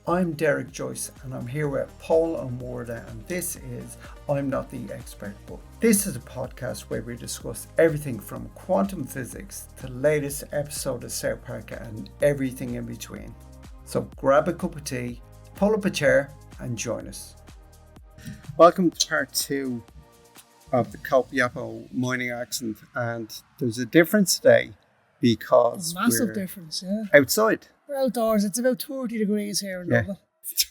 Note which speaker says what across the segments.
Speaker 1: I'm Derek Joyce and I'm here with Paul O'Morda, and this is I'm Not the Expert Book. This is a podcast where we discuss everything from quantum physics to the latest episode of South Park and everything in between. So grab a cup of tea, pull up a chair and join us. Welcome to part 2 of the Copiapo mining accident, and there's a difference today because
Speaker 2: massive difference, yeah.
Speaker 1: Outside.
Speaker 2: We're outdoors. It's about 30 degrees here in Dublin.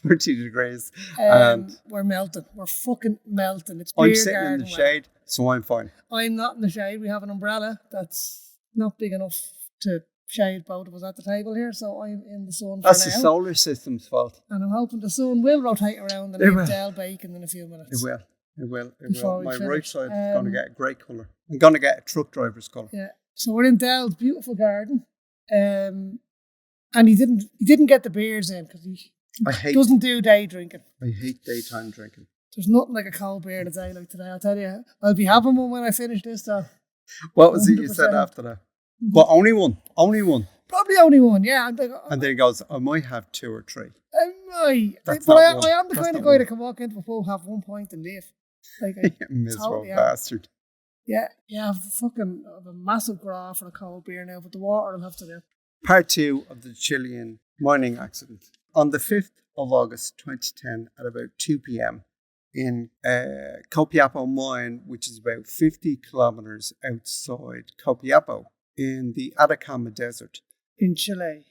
Speaker 1: 30 degrees.
Speaker 2: And we're melting. We're fucking melting. It's beer
Speaker 1: I'm sitting in the shade, so I'm fine.
Speaker 2: I'm not in the shade. We have an umbrella that's not big enough to shade both of us at the table here, so I'm in the sun
Speaker 1: That's
Speaker 2: for
Speaker 1: the
Speaker 2: now.
Speaker 1: solar system's fault.
Speaker 2: And I'm hoping the sun will rotate around and leave Del bacon in a few minutes.
Speaker 1: It will. My
Speaker 2: finish.
Speaker 1: right side is going to get a great colour. I'm going to get a truck driver's colour.
Speaker 2: Yeah. So we're in Del's beautiful garden. And he didn't get the beers in because he doesn't do day drinking.
Speaker 1: I hate daytime drinking.
Speaker 2: There's nothing like a cold beer in a day like today. I'll tell you, I'll be having one when I finish this though.
Speaker 1: What was 100%. It you said after that? But only one.
Speaker 2: Probably only one, yeah.
Speaker 1: And then he goes, I might have 2 or 3.
Speaker 2: I might. But I am the kind of guy that can walk into a pub, have 1 pint and leave. Like
Speaker 1: miserable bastard.
Speaker 2: Yeah, I've a massive graph for a cold beer now, but the water will have to do.
Speaker 1: Part 2 of the Chilean mining accident. On the 5th of August 2010 at about 2 p.m. in Copiapo mine, which is about 50 kilometers outside Copiapo in the Atacama Desert.
Speaker 2: In Chile,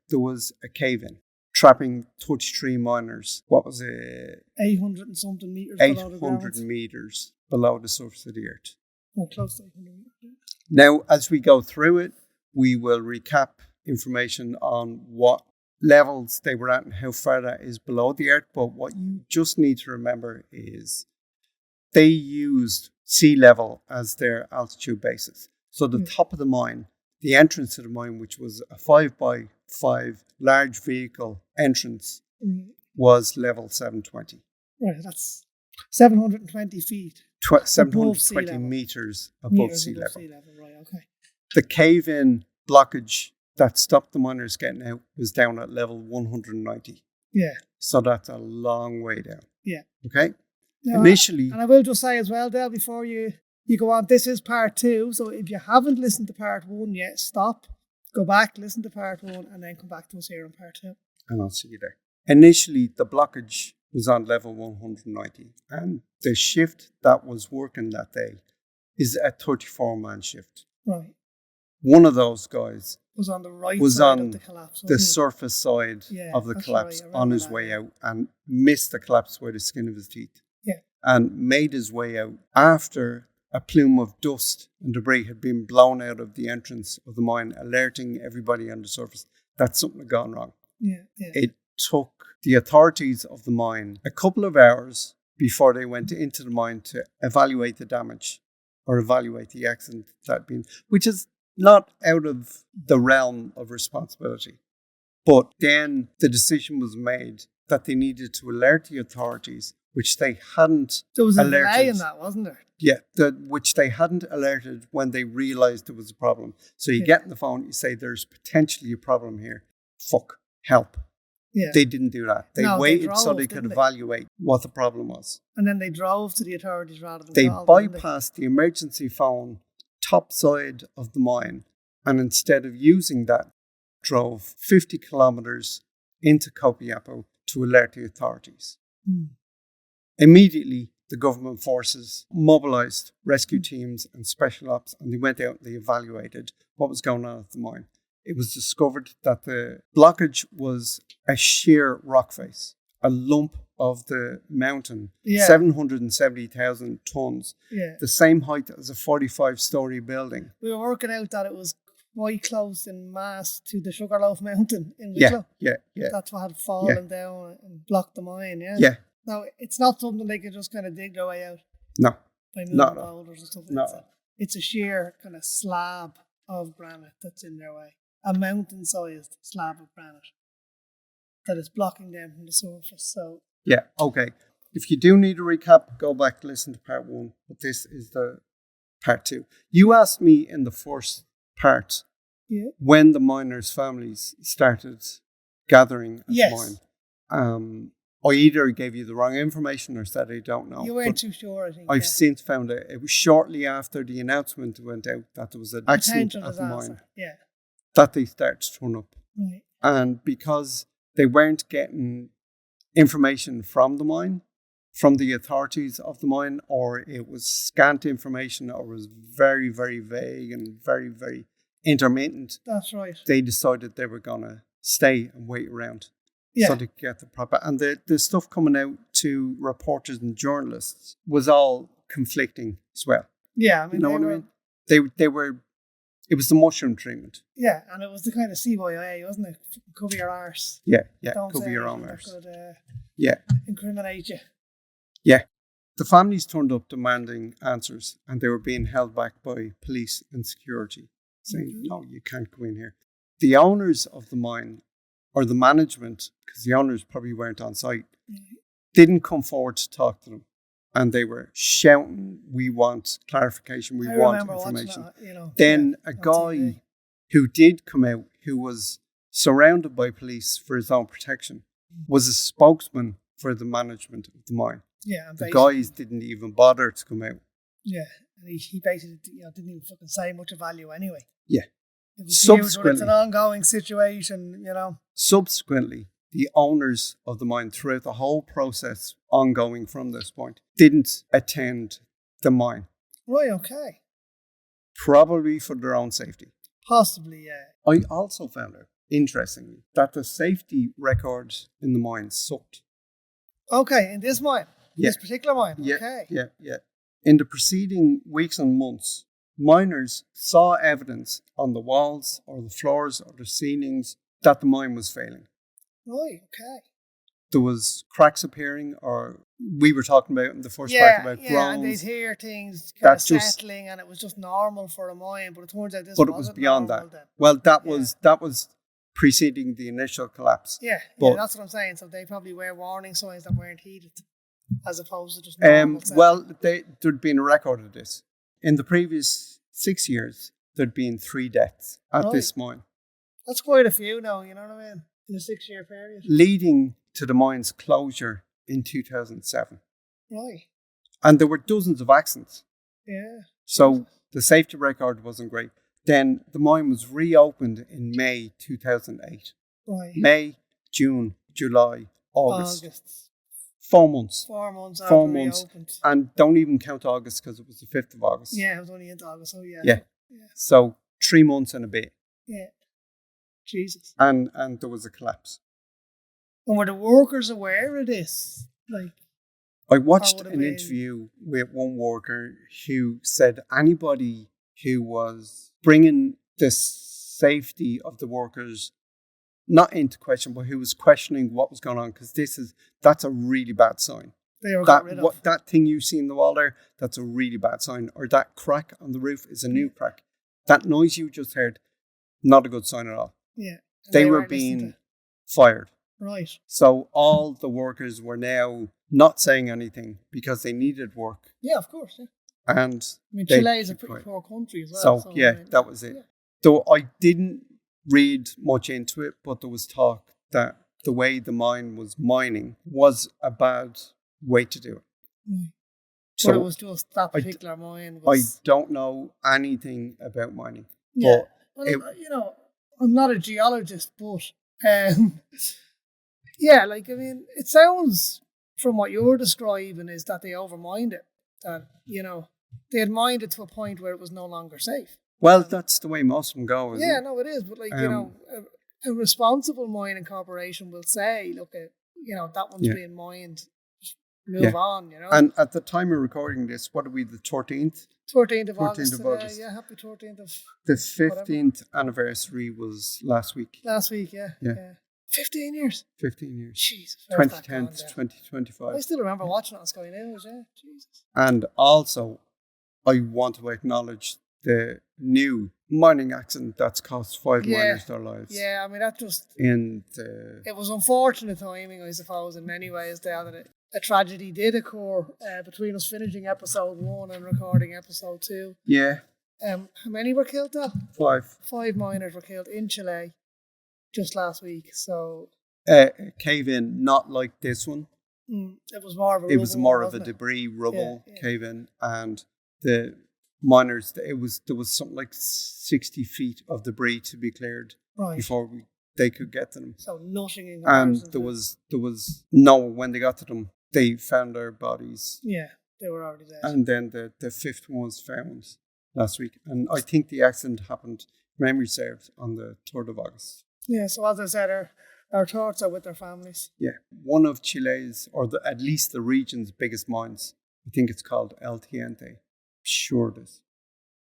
Speaker 1: there was a cave-in trapping 33 miners. What was it?
Speaker 2: 800 and something meters
Speaker 1: 800 meters below the surface of the earth.
Speaker 2: Oh, close to 800 meters.
Speaker 1: Now, as we go through it, we will recap information on what levels they were at and how far that is below the earth. But what you just need to remember is they used sea level as their altitude basis. So the top of the mine, the entrance to the mine, which was a 5x5 large vehicle entrance, was level 720.
Speaker 2: Right, that's 720 feet.
Speaker 1: 720 meters above sea level.
Speaker 2: Right, okay.
Speaker 1: The cave-in blockage that stopped the miners getting out was down at level 190.
Speaker 2: Yeah.
Speaker 1: So that's a long way down.
Speaker 2: Yeah.
Speaker 1: Okay?
Speaker 2: Now,
Speaker 1: initially...
Speaker 2: And I will just say as well, Del, before you go on, this is part 2. So if you haven't listened to part 1 yet, stop, go back, listen to part 1, and then come back to us here on part 2.
Speaker 1: And I'll see you there. Initially, the blockage was on level 190. And the shift that was working that day is a 34-man shift.
Speaker 2: Right.
Speaker 1: One of those guys
Speaker 2: was on the right side of the collapse.
Speaker 1: The surface side of the collapse on his way out and missed the collapse by the skin of his teeth.
Speaker 2: Yeah.
Speaker 1: And made his way out after a plume of dust and debris had been blown out of the entrance of the mine, alerting everybody on the surface that something had gone wrong.
Speaker 2: Yeah.
Speaker 1: It took the authorities of the mine a couple of hours before they went into the mine to evaluate the damage or evaluate the accident that had been, which is not out of the realm of responsibility. But then the decision was made that they needed to alert the authorities, which they hadn't alerted.
Speaker 2: There was a delay in that, wasn't there?
Speaker 1: Yeah, which they hadn't alerted when they realised there was a problem. So you get on the phone, you say, there's potentially a problem here. Fuck, help.
Speaker 2: Yeah.
Speaker 1: They didn't do that. They waited so they could evaluate what the problem was.
Speaker 2: And then they drove to the authorities rather than
Speaker 1: They bypassed the emergency phone top side of the mine, and instead of using that, drove 50 kilometers into Copiapo to alert the authorities. Immediately, the government forces mobilized rescue teams and special ops, and they went out and they evaluated what was going on at the mine. It was discovered that the blockage was a sheer rock face, a lump of the mountain, 770,000 tons, the same height as a 45-story building.
Speaker 2: We were working out that it was quite close in mass to the Sugarloaf Mountain in Wicklow.
Speaker 1: Yeah.
Speaker 2: That's what had fallen down and blocked the mine,
Speaker 1: Yeah.
Speaker 2: No, it's not something they could just kind of dig their way out.
Speaker 1: No.
Speaker 2: By moving boulders and stuff.
Speaker 1: No.
Speaker 2: It's a sheer kind of slab of granite that's in their way. A mountain-sized slab of granite that is blocking them from the surface. So
Speaker 1: yeah, okay. If you do need a recap, go back and listen to part 1. But this is the part 2. You asked me in the first part when the miners' families started gathering at the mine. I either gave you the wrong information or said I don't know.
Speaker 2: You weren't too sure, I think.
Speaker 1: I've since found out it was shortly after the announcement went out that there was an accident at the mine that they started to turn up.
Speaker 2: Right.
Speaker 1: And because they weren't getting information from the mine, from the authorities of the mine, or it was scant information, or was very, very vague and very, very intermittent.
Speaker 2: That's right.
Speaker 1: They decided they were going to stay and wait around.
Speaker 2: Yeah.
Speaker 1: So they get the proper, and the stuff coming out to reporters and journalists was all conflicting as well.
Speaker 2: Yeah, I mean,
Speaker 1: you know what I mean? They were. It was the mushroom treatment.
Speaker 2: Yeah, and it was the kind of CYA, wasn't it? Cover your arse.
Speaker 1: Yeah,
Speaker 2: Don't
Speaker 1: cover
Speaker 2: say
Speaker 1: your own
Speaker 2: anything
Speaker 1: arse.
Speaker 2: that could incriminate you.
Speaker 1: Yeah. The families turned up demanding answers, and they were being held back by police and security, saying, no, you can't go in here. The owners of the mine, or the management, because the owners probably weren't on site, didn't come forward to talk to them. And they were shouting, we want clarification, we want information. Then a guy who did come out, who was surrounded by police for his own protection, was a spokesman for the management of the mine.
Speaker 2: Yeah,
Speaker 1: the guys didn't even bother to come out.
Speaker 2: Yeah, and he basically didn't even fucking say much of value anyway.
Speaker 1: Yeah.
Speaker 2: It was subsequently, it's an ongoing situation,
Speaker 1: Subsequently, the owners of the mine, throughout the whole process ongoing from this point, didn't attend the mine.
Speaker 2: Right, okay.
Speaker 1: Probably for their own safety.
Speaker 2: Possibly, yeah.
Speaker 1: I also found out, interestingly, that the safety record in the mine sucked.
Speaker 2: Okay, in this mine?
Speaker 1: Yeah.
Speaker 2: This particular mine?
Speaker 1: Yeah,
Speaker 2: okay.
Speaker 1: Yeah. In the preceding weeks and months, miners saw evidence on the walls or the floors or the ceilings that the mine was failing.
Speaker 2: Right, okay.
Speaker 1: There was cracks appearing, or we were talking about in the first part about groans.
Speaker 2: Yeah, and they'd hear things kind of settling, and it was just normal for a mine, but it turns out this
Speaker 1: was beyond that. Then. Well, that was preceding the initial collapse.
Speaker 2: Yeah, that's what I'm saying. So they probably were warning signs that weren't heeded, as opposed to just normal settling.
Speaker 1: Well, there'd been a record of this. In the previous 6 years, there'd been 3 deaths at this mine.
Speaker 2: That's quite a few now, you know what I mean? In a 6-year period.
Speaker 1: Leading to the mine's closure in 2007.
Speaker 2: Right.
Speaker 1: And there were dozens of accidents.
Speaker 2: Yeah.
Speaker 1: So the safety record wasn't great. Then the mine was reopened in May 2008.
Speaker 2: Right.
Speaker 1: May, June, July, August. 4 months.
Speaker 2: 4 months after
Speaker 1: 4 months.
Speaker 2: Reopened.
Speaker 1: And don't even count August because it was the 5th of August.
Speaker 2: Yeah, it was only into August. Oh, yeah.
Speaker 1: Yeah. So 3 months and a bit.
Speaker 2: Yeah. Jesus.
Speaker 1: And there was a collapse.
Speaker 2: And were the workers aware of this?
Speaker 1: I watched an interview with one worker who said anybody who was bringing the safety of the workers not into question, but who was questioning what was going on, because that's a really bad sign.
Speaker 2: They were got rid of.
Speaker 1: That thing you see in the wall there, that's a really bad sign. Or that crack on the roof is a new crack. That noise you just heard, not a good sign at all.
Speaker 2: Yeah.
Speaker 1: They were being fired.
Speaker 2: Right.
Speaker 1: So all the workers were now not saying anything because they needed work.
Speaker 2: Yeah, of course. Yeah.
Speaker 1: And
Speaker 2: Chile is a pretty poor country as well.
Speaker 1: So that was it. Yeah. So I didn't read much into it, but there was talk that the way the mine was mining was a bad way to do it.
Speaker 2: Mm. So it was just that particular mine.
Speaker 1: I don't know anything about mining.
Speaker 2: Yeah. Well, I'm not a geologist, but it sounds from what you're describing is that they overmined it. That, they had mined it to a point where it was no longer safe.
Speaker 1: Well, that's the way most of them go, isn't it?
Speaker 2: Yeah, no, it is. But, a responsible mining corporation will say, look, that one's being mined. Move on,
Speaker 1: And at the time of recording this, what are we, the 13th?
Speaker 2: 13th of August. Yeah, happy 13th of...
Speaker 1: The 15th anniversary was last week.
Speaker 2: Last week, yeah. 15 years.
Speaker 1: 15 years.
Speaker 2: Jesus.
Speaker 1: 2010 to 2025.
Speaker 2: I still remember watching it on Sky News, yeah. Jesus.
Speaker 1: And also, I want to acknowledge the new mining accident that's cost 5 miners their lives.
Speaker 2: Yeah, I mean, that just... It was unfortunate timing, I suppose, in many ways, that a tragedy did occur between us finishing episode 1 and recording episode 2.
Speaker 1: Yeah.
Speaker 2: How many were killed then?
Speaker 1: 5.
Speaker 2: 5 miners were killed in Chile just last week. So
Speaker 1: cave-in, not like this one.
Speaker 2: It was more of a
Speaker 1: It was more of a
Speaker 2: wasn't it?
Speaker 1: debris rubble
Speaker 2: Yeah.
Speaker 1: cave-in, and the miners, there was something like 60 feet of debris to be cleared
Speaker 2: Right.
Speaker 1: before they could get to them.
Speaker 2: So nothing in
Speaker 1: And
Speaker 2: comparison
Speaker 1: there was no, when they got to them, they found their bodies.
Speaker 2: Yeah, they were already dead.
Speaker 1: And then the fifth one was found last week. And I think the accident happened, memory serves, on the 3rd of August.
Speaker 2: Yeah, so as I said, our thoughts are with their families.
Speaker 1: Yeah. One of Chile's, or at least the region's biggest mines, I think it's called El Tiente. Sure it is.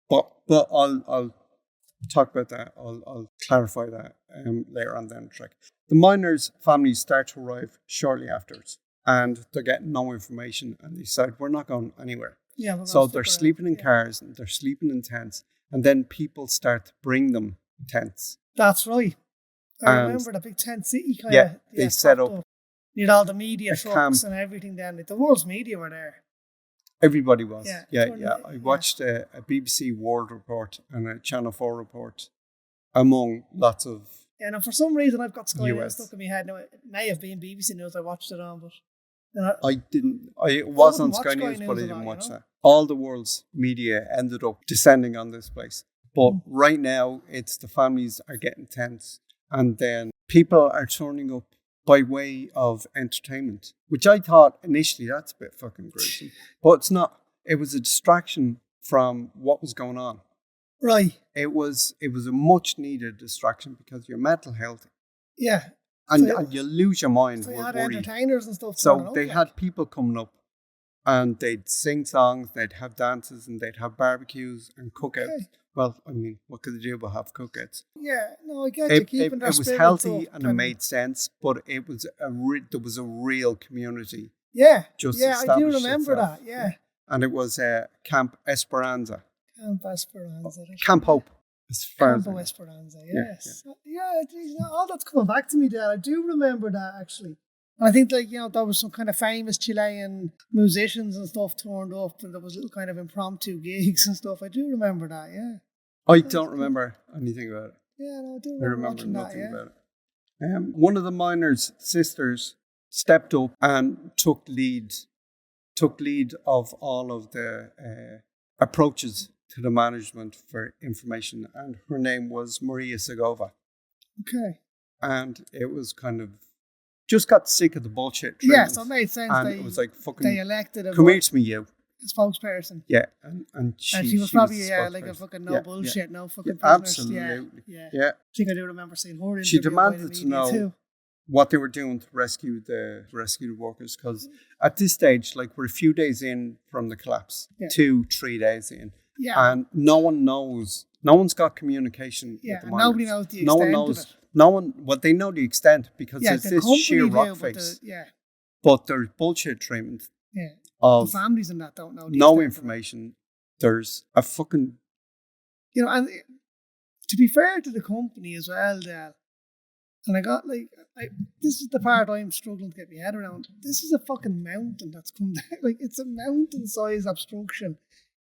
Speaker 1: But I'll talk about that. I'll clarify that later on down the track. The miners' families start to arrive shortly afterwards, and they're getting no information, and they decide, we're not going anywhere.
Speaker 2: Yeah,
Speaker 1: So they're sleeping in cars, and they're sleeping in tents, and then people start to bring them tents.
Speaker 2: That's right. I remember the big tent city kind of.
Speaker 1: Yeah, they set up.
Speaker 2: You had all the media trucks
Speaker 1: camp.
Speaker 2: and everything down there. The world's media were there.
Speaker 1: Everybody was.
Speaker 2: Yeah.
Speaker 1: I watched a BBC World Report and a Channel 4 report, among lots of.
Speaker 2: Yeah, now for some reason I've got Sky News
Speaker 1: US.
Speaker 2: stuck in my head. Now it may have been BBC News I watched it on, but
Speaker 1: I didn't. It was on
Speaker 2: watch
Speaker 1: Sky
Speaker 2: Sky
Speaker 1: News,
Speaker 2: News
Speaker 1: but I
Speaker 2: a
Speaker 1: didn't
Speaker 2: lot,
Speaker 1: watch
Speaker 2: you know?
Speaker 1: that. All the world's media ended up descending on this place. But right now, it's the families are getting tense, and then people are turning up by way of entertainment, which I thought initially that's a bit fucking gruesome, but it's not. It was a distraction from what was going on.
Speaker 2: right.
Speaker 1: It was a much needed distraction because your mental health
Speaker 2: Yeah.
Speaker 1: and you lose your mind
Speaker 2: So you
Speaker 1: with
Speaker 2: had
Speaker 1: worry.
Speaker 2: entertainers and stuff.
Speaker 1: So
Speaker 2: turning up,
Speaker 1: they
Speaker 2: like.
Speaker 1: had people coming up, and they'd sing songs, they'd have dances, and they'd have barbecues and cookouts.
Speaker 2: Okay.
Speaker 1: Well, I mean, what could they do but have cookouts?
Speaker 2: Yeah, no, I get you.
Speaker 1: It
Speaker 2: Keeping their
Speaker 1: was
Speaker 2: spirits
Speaker 1: healthy
Speaker 2: up
Speaker 1: and it made sense, but it was there was a real community. just
Speaker 2: I do
Speaker 1: established
Speaker 2: remember
Speaker 1: itself.
Speaker 2: that. Yeah.
Speaker 1: And it was Camp Esperanza,
Speaker 2: Camp Esperanza.
Speaker 1: Camp Hope. As far as I
Speaker 2: Campo
Speaker 1: know.
Speaker 2: Esperanza, yes. Yeah, geez, all that's coming back to me there. I do remember that, actually. And I think, like, there was some kind of famous Chilean musicians and stuff turned up, and there was little kind of impromptu gigs and stuff. I do remember that, yeah.
Speaker 1: I don't remember anything about it.
Speaker 2: Yeah, no, I do
Speaker 1: I
Speaker 2: remember
Speaker 1: remember
Speaker 2: watching
Speaker 1: nothing
Speaker 2: that, yeah.
Speaker 1: about it. One of the miners' sisters stepped up and took lead of all of the approaches to the management for information, and her name was Maria Segova.
Speaker 2: Okay.
Speaker 1: And it was kind of just got sick of the bullshit.
Speaker 2: Yeah, so it made sense.
Speaker 1: And
Speaker 2: They,
Speaker 1: it was like,
Speaker 2: they
Speaker 1: fucking,
Speaker 2: elected a
Speaker 1: come here to me, you.
Speaker 2: spokesperson.
Speaker 1: Yeah, and
Speaker 2: she was probably
Speaker 1: the
Speaker 2: like a
Speaker 1: spokesperson.
Speaker 2: fucking no
Speaker 1: Yeah,
Speaker 2: bullshit, no fucking
Speaker 1: yeah,
Speaker 2: prisoners.
Speaker 1: absolutely.
Speaker 2: Yeah.
Speaker 1: Yeah.
Speaker 2: I think I do remember seeing her interview.
Speaker 1: She
Speaker 2: by the
Speaker 1: demanded to
Speaker 2: media
Speaker 1: know
Speaker 2: too.
Speaker 1: what they were doing to rescue the workers, because at this stage, like, we're a few days in from the collapse, 2-3 days in, and no one knows. No one's got communication.
Speaker 2: Yeah,
Speaker 1: with the
Speaker 2: and
Speaker 1: miners.
Speaker 2: nobody knows the extent
Speaker 1: No one knows.
Speaker 2: of it.
Speaker 1: No one. Well, they know the extent because it's
Speaker 2: the
Speaker 1: this
Speaker 2: company
Speaker 1: sheer
Speaker 2: do,
Speaker 1: rock
Speaker 2: but
Speaker 1: face.
Speaker 2: But
Speaker 1: there's bullshit treatment
Speaker 2: the
Speaker 1: of
Speaker 2: families and that don't know the
Speaker 1: no
Speaker 2: extent of it.
Speaker 1: information. There's a fucking.
Speaker 2: And to be fair to the company as well, Dale, and I got this is the part I'm struggling to get my head around. This is a fucking mountain that's come down. Like, it's a mountain-sized obstruction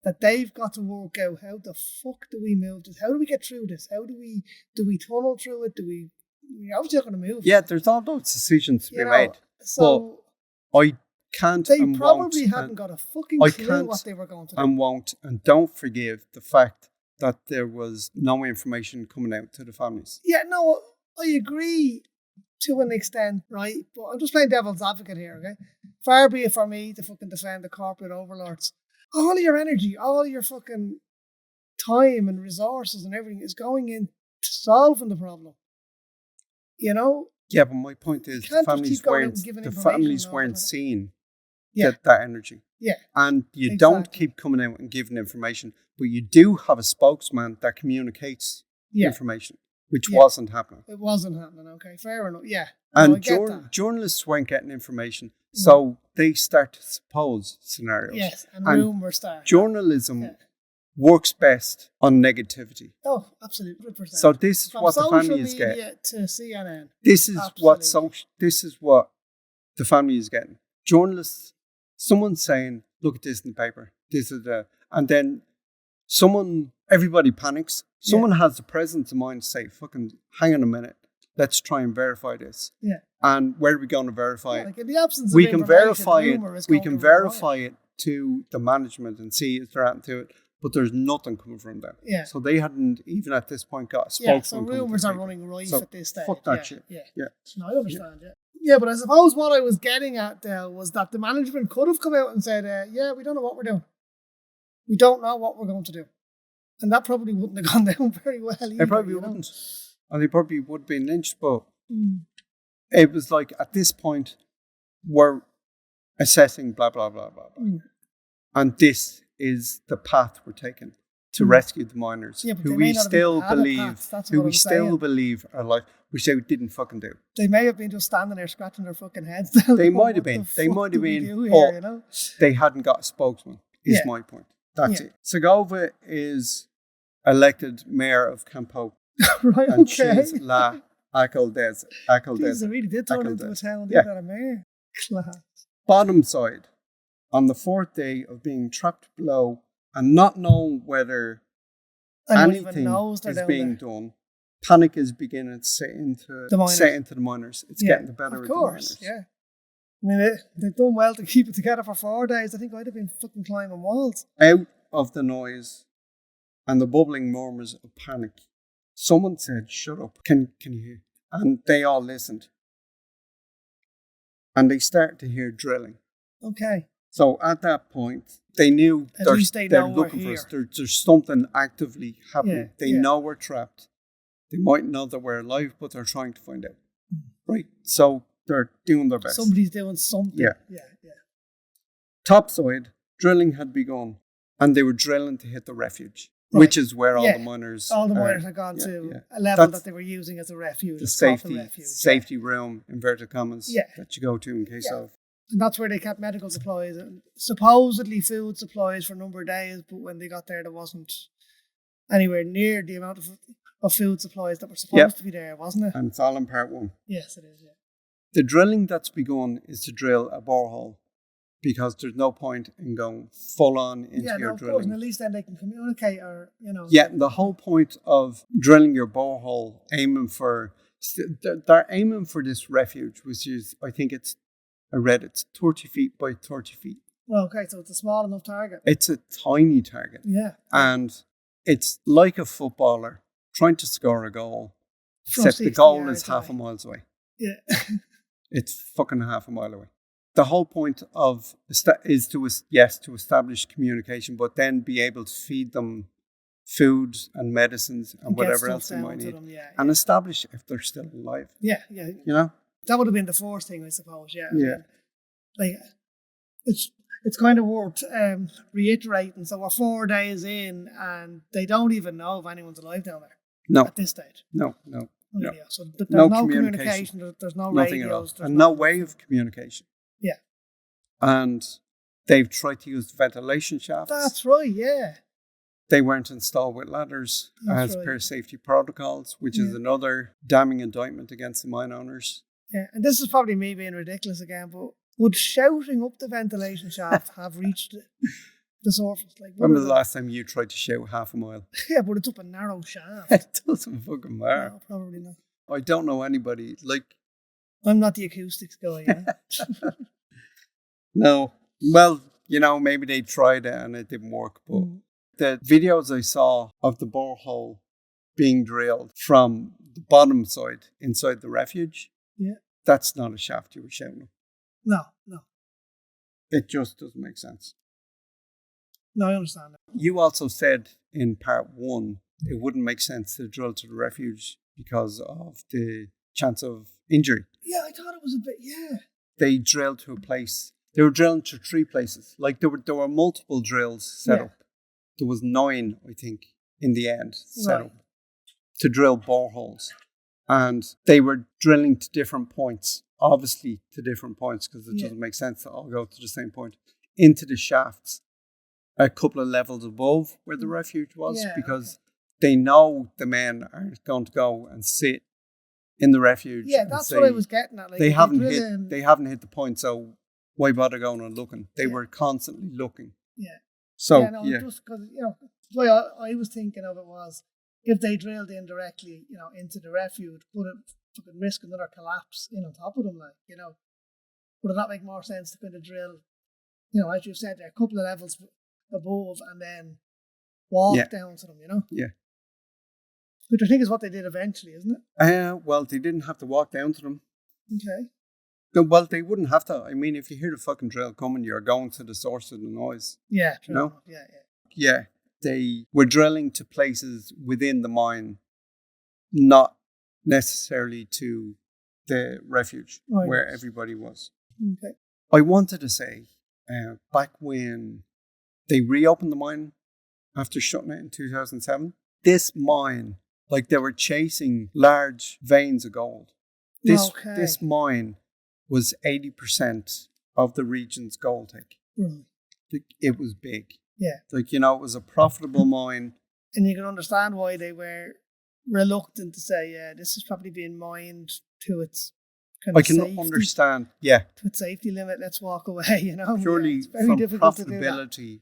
Speaker 2: that they've got to work out. How the fuck do we move this? How do we get through this? How do we tunnel through it? We're obviously not going to move.
Speaker 1: Yeah, there's all those decisions to be made.
Speaker 2: So
Speaker 1: but I can't.
Speaker 2: they
Speaker 1: and
Speaker 2: probably
Speaker 1: won't,
Speaker 2: hadn't got a fucking
Speaker 1: I
Speaker 2: clue
Speaker 1: can't
Speaker 2: what they were going to do.
Speaker 1: And won't, and don't forgive the fact that there was no information coming out to the families.
Speaker 2: Yeah, no, I agree to an extent, right? But I'm just playing devil's advocate here, okay? Far be it for me to fucking defend the corporate overlords. All your energy, all your fucking time and resources and everything is going into solving the problem.
Speaker 1: Yeah, but my point is the families weren't seeing that energy.
Speaker 2: Yeah.
Speaker 1: And you don't keep coming out and giving information, but you do have a spokesman that communicates information, which wasn't happening.
Speaker 2: It wasn't happening, okay, fair enough, yeah.
Speaker 1: And journalists weren't getting information, so they start to suppose scenarios.
Speaker 2: Yes, and rumours start.
Speaker 1: Journalism works best on negativity.
Speaker 2: Oh, absolutely, 100%.
Speaker 1: So this is
Speaker 2: From
Speaker 1: what the family is
Speaker 2: social
Speaker 1: getting.
Speaker 2: media to CNN.
Speaker 1: This is what the family is getting. Journalists, someone's saying, "Look at this in the paper. This is and then everybody panics. Someone has the presence of mind to say, "Fucking, hang on a minute. Let's try and verify this."
Speaker 2: Yeah.
Speaker 1: And where are we going to verify it?
Speaker 2: Like in the absence
Speaker 1: We
Speaker 2: of
Speaker 1: can
Speaker 2: information,
Speaker 1: verify it.
Speaker 2: rumour is
Speaker 1: We
Speaker 2: going
Speaker 1: can
Speaker 2: to run
Speaker 1: verify it to the management and see if they're to it. But there's nothing coming from them.
Speaker 2: Yeah.
Speaker 1: So they hadn't even at this point got a spokesman.
Speaker 2: Yeah, so rumours are running rife at this stage.
Speaker 1: Fuck that shit.
Speaker 2: Yeah.
Speaker 1: Yeah.
Speaker 2: No, I understand, Yeah, but I suppose what I was getting at there was that the management could have come out and said, yeah, we don't know what we're doing. We don't know what we're going to do. And that probably wouldn't have gone down very well either.
Speaker 1: It probably wouldn't. And they probably would have been lynched, but it was like, at this point, we're assessing blah, blah, blah, blah, blah. And this is the path we're taking to rescue the miners, who we still believe are alive, which they didn't fucking do.
Speaker 2: They may have been just standing there scratching their fucking heads.
Speaker 1: They might have been. They might have been. But they hadn't got a spokesman, is my point. That's it. Segovia is elected mayor of Campo.
Speaker 2: Right,
Speaker 1: and she's La Alcaldesa.
Speaker 2: Jesus, they really did turn into a town. They got a mayor. Class.
Speaker 1: Bottom side. On the fourth day of being trapped below and not knowing whether anything is being done, panic is beginning to set into the miners. It's getting the better of the miners.
Speaker 2: Yeah. I mean, they've done well to keep it together for 4 days. I think I'd have been fucking climbing walls.
Speaker 1: Out of the noise and the bubbling murmurs of panic, someone said, "Shut up, can you hear?" And they all listened. And they started to hear drilling.
Speaker 2: Okay.
Speaker 1: So at that point, they knew they're looking for us. There's something actively happening. They know we're trapped. They might know that we're alive, but they're trying to find out. Right? So they're doing their best.
Speaker 2: Somebody's doing something. Yeah.
Speaker 1: Topside, drilling had begun, and they were drilling to hit the refuge, which is where all the miners
Speaker 2: had gone to a level that they were using as a refuge.
Speaker 1: The safety room, inverted commas, that you go to in case of.
Speaker 2: And that's where they kept medical supplies and supposedly food supplies for a number of days, but when they got there wasn't anywhere near the amount of food supplies that were supposed to be there, wasn't it?
Speaker 1: And it's all in part one.
Speaker 2: Yes, it is,
Speaker 1: The drilling that's begun is to drill a borehole because there's no point in going full on into your drilling.
Speaker 2: Course, and at least then they can communicate or,
Speaker 1: Yeah, the whole point of drilling your borehole, they're aiming for this refuge, which is, I think I read it's 30 feet by 30 feet.
Speaker 2: Okay, so it's a small enough target.
Speaker 1: It's a tiny target.
Speaker 2: Yeah.
Speaker 1: And it's like a footballer trying to score a goal, except the goal is half a mile away.
Speaker 2: Yeah.
Speaker 1: It's fucking half a mile away. The whole point is to establish communication, but then be able to feed them food and medicines and whatever else they might need. And establish if they're still alive.
Speaker 2: Yeah. That would have been the first thing, I suppose. Yeah. Like, it's kind of worth reiterating. So we're 4 days in, and they don't even know if anyone's alive down there.
Speaker 1: No.
Speaker 2: At this stage.
Speaker 1: No.
Speaker 2: So there's no communication. There's no
Speaker 1: nothing
Speaker 2: radios.
Speaker 1: And no way of communication.
Speaker 2: Yeah.
Speaker 1: And they've tried to use ventilation shafts.
Speaker 2: That's right. Yeah.
Speaker 1: They weren't installed with ladders as per safety protocols, which is another damning indictment against the mine owners.
Speaker 2: Yeah, and this is probably me being ridiculous again, but would shouting up the ventilation shaft have reached the surface? Like,
Speaker 1: when was the last time you tried to shout half a mile?
Speaker 2: Yeah, but it's up a narrow shaft.
Speaker 1: It doesn't fucking matter.
Speaker 2: No, probably not.
Speaker 1: I don't know anybody,
Speaker 2: I'm not the acoustics guy,
Speaker 1: No. Well, maybe they tried it and it didn't work, but the videos I saw of the borehole being drilled from the bottom side inside the refuge, that's not a shaft you were shouting up.
Speaker 2: No.
Speaker 1: It just doesn't make sense.
Speaker 2: No, I understand that.
Speaker 1: You also said in part one, it wouldn't make sense to drill to the refuge because of the chance of injury.
Speaker 2: Yeah, I thought it was a bit,
Speaker 1: They drilled to a place. They were drilling to 3 places. Like there were multiple drills set up. There was 9, I think, in the end set up to drill boreholes. And they were drilling to different points, obviously to different points because it doesn't make sense to all go to the same point, into the shafts a couple of levels above where the refuge was because they know the men are going to go and sit in the refuge.
Speaker 2: Yeah, that's what I was getting at. Like,
Speaker 1: they haven't hit the point, so why bother going and looking? They were constantly looking.
Speaker 2: Yeah.
Speaker 1: So,
Speaker 2: just because, the way I was thinking of it was, if they drilled in directly, into the refuge, could it fucking risk another collapse in on top of them, like, you know. Would it not make more sense to kind of drill, you know, as you said, a couple of levels above and then walk down to them, you know?
Speaker 1: Yeah.
Speaker 2: Which I think is what they did eventually, isn't it?
Speaker 1: Well, they didn't have to walk down to them.
Speaker 2: Okay.
Speaker 1: No, well, they wouldn't have to. I mean, if you hear the fucking drill coming, you're going to the source of the noise.
Speaker 2: Yeah, true.
Speaker 1: No?
Speaker 2: Yeah.
Speaker 1: Yeah, they were drilling to places within the mine, not necessarily to the refuge where everybody was.
Speaker 2: Okay.
Speaker 1: I wanted to say, back when they reopened the mine after shutting it in 2007, this mine, like they were chasing large veins of gold. This mine was 80% of the region's gold take.
Speaker 2: Mm.
Speaker 1: It was big.
Speaker 2: Yeah.
Speaker 1: Like, you know, it was a profitable mine.
Speaker 2: And you can understand why they were reluctant to say, yeah, this is probably being mined to its kind of
Speaker 1: I can
Speaker 2: safety,
Speaker 1: understand, yeah.
Speaker 2: to its safety limit, let's walk away, you know?
Speaker 1: Purely
Speaker 2: it's very
Speaker 1: from
Speaker 2: difficult to do that.
Speaker 1: profitability,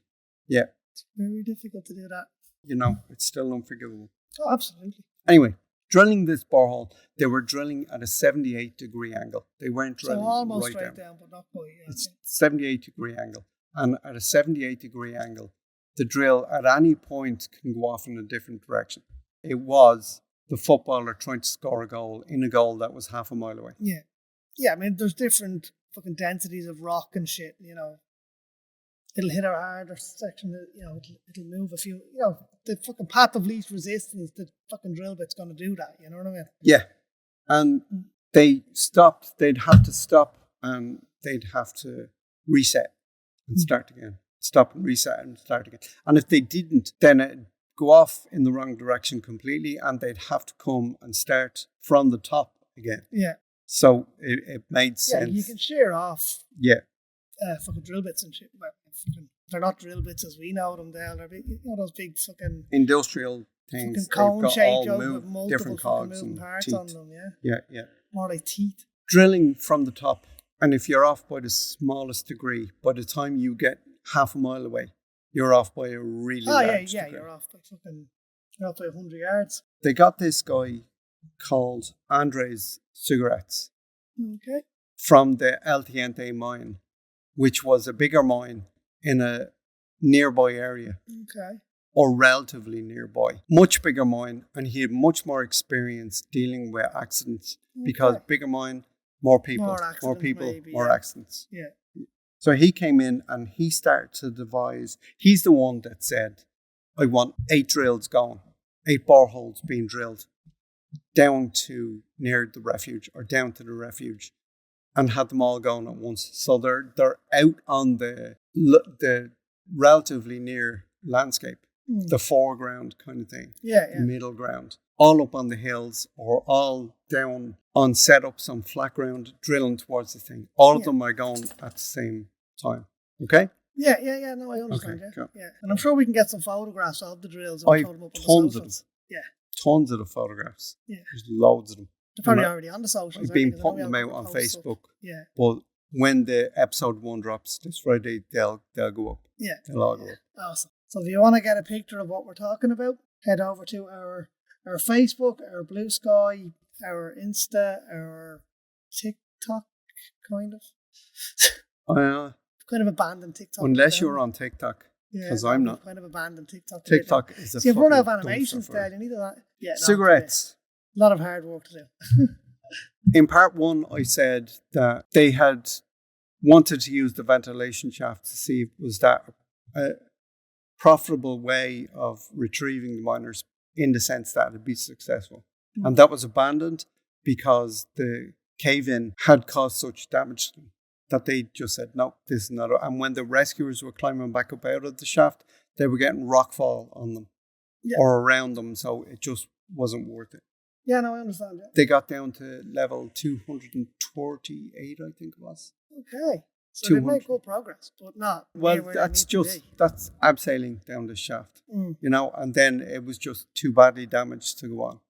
Speaker 1: yeah.
Speaker 2: It's very difficult to do that.
Speaker 1: You know, it's still unforgivable.
Speaker 2: Oh, absolutely.
Speaker 1: Anyway, drilling this borehole, they were drilling at a 78-degree angle. They weren't drilling
Speaker 2: almost
Speaker 1: right
Speaker 2: straight down, but not quite. Yeah.
Speaker 1: It's 78-degree angle. And at a 78-degree angle, the drill at any point can go off in a different direction. It was the footballer trying to score a goal in a goal that was half a mile away.
Speaker 2: Yeah. Yeah, I mean, there's different fucking densities of rock and shit, you know. It'll hit a harder section, you know, it'll move a few, you know, the fucking path of least resistance, the fucking drill bit's going to do that, you know what I mean?
Speaker 1: Yeah. And they'd have to stop and they'd have to reset and start again. Stop and reset and start again. And if they didn't, then it'd go off in the wrong direction completely and they'd have to come and start from the top again.
Speaker 2: Yeah.
Speaker 1: So it made sense.
Speaker 2: Yeah, you can shear off fucking drill bits and shit. Well, they're not drill bits as we know them, they're big, you know, those big fucking
Speaker 1: industrial things.
Speaker 2: Fucking cone shaped with multiple
Speaker 1: different cogs
Speaker 2: moving
Speaker 1: and
Speaker 2: parts
Speaker 1: teeth
Speaker 2: on them, yeah?
Speaker 1: Yeah.
Speaker 2: More like teeth.
Speaker 1: Drilling from the top, and if you're off by the smallest degree, by the time you get half a mile away, you're off by a really large degree.
Speaker 2: You're off by 100 yards.
Speaker 1: They got this guy called Andres Cigarettes from the El Teniente mine, which was a bigger mine in a nearby area.
Speaker 2: Okay.
Speaker 1: Or relatively nearby. Much bigger mine, and he had much more experience dealing with accidents because bigger mine, more people, more accidents.
Speaker 2: Yeah.
Speaker 1: So he came in and he started to devise, he's the one that said, I want 8 drills going, 8 boreholes being drilled down to near the refuge or down to the refuge and had them all going at once. So they're out on the relatively near landscape, the foreground kind of thing, middle ground, all up on the hills or all down on setups on flat ground, drilling towards the thing. All of them are going at the same time. Okay?
Speaker 2: Yeah. No, I understand.
Speaker 1: Okay, cool.
Speaker 2: Yeah, and I'm sure we can get some photographs of the drills.
Speaker 1: I have tons of them.
Speaker 2: Yeah,
Speaker 1: tons of the photographs.
Speaker 2: Yeah,
Speaker 1: there's loads of them.
Speaker 2: They're probably already on the socials.
Speaker 1: I've been putting them out on Facebook.
Speaker 2: Yeah,
Speaker 1: but when the episode 1 drops this Friday, they'll go up.
Speaker 2: Yeah,
Speaker 1: they'll all go up.
Speaker 2: Awesome. So if you want to get a picture of what we're talking about, head over to our Facebook, our Blue Sky, our Insta, our TikTok, kind of. Kind of abandoned TikTok.
Speaker 1: Unless you're on TikTok. Because I'm not.
Speaker 2: Kind of abandoned TikTok.
Speaker 1: TikTok is a
Speaker 2: you've run out of animations there. You need that. Yeah,
Speaker 1: cigarettes.
Speaker 2: A lot of hard work to do.
Speaker 1: In part 1, I said that they had wanted to use the ventilation shaft to see was that a profitable way of retrieving the miners in the sense that it'd be successful. And that was abandoned because the cave-in had caused such damage to them that they just said, no, this is not. And when the rescuers were climbing back up out of the shaft, they were getting rockfall on them or around them, so it just wasn't worth it.
Speaker 2: Yeah, no, I understand that.
Speaker 1: They got down to level 248, I think it was.
Speaker 2: Okay. So they made good progress, but not.
Speaker 1: Well, that's abseiling down the shaft, you know, and then it was just too badly damaged to go on.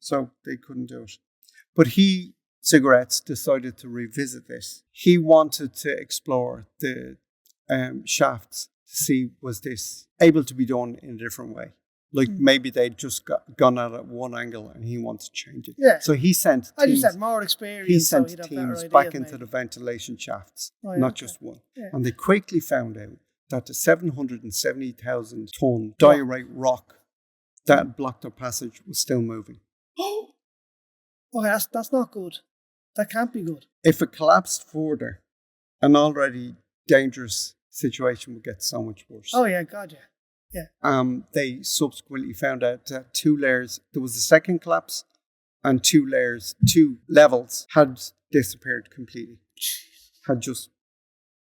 Speaker 1: So they couldn't do it. But Cigarettes decided to revisit this. He wanted to explore the shafts to see was this able to be done in a different way. Like maybe they'd just gone at it one angle and he wants to change it.
Speaker 2: Yeah.
Speaker 1: So he sent
Speaker 2: As you
Speaker 1: teams,
Speaker 2: said, more experience.
Speaker 1: he sent
Speaker 2: so he'd have
Speaker 1: teams
Speaker 2: better
Speaker 1: back
Speaker 2: ideas,
Speaker 1: into
Speaker 2: maybe.
Speaker 1: the ventilation shafts,
Speaker 2: Right,
Speaker 1: not
Speaker 2: okay.
Speaker 1: just one.
Speaker 2: Yeah.
Speaker 1: And they quickly found out that the 770,000 ton diorite rock that blocked their passage was still moving.
Speaker 2: Okay, that's not good. That can't be good.
Speaker 1: If it collapsed further, an already dangerous situation would get so much worse.
Speaker 2: Oh yeah, God, yeah.
Speaker 1: They subsequently found out that 2 layers, there was a second collapse, and 2 levels had disappeared completely. Had just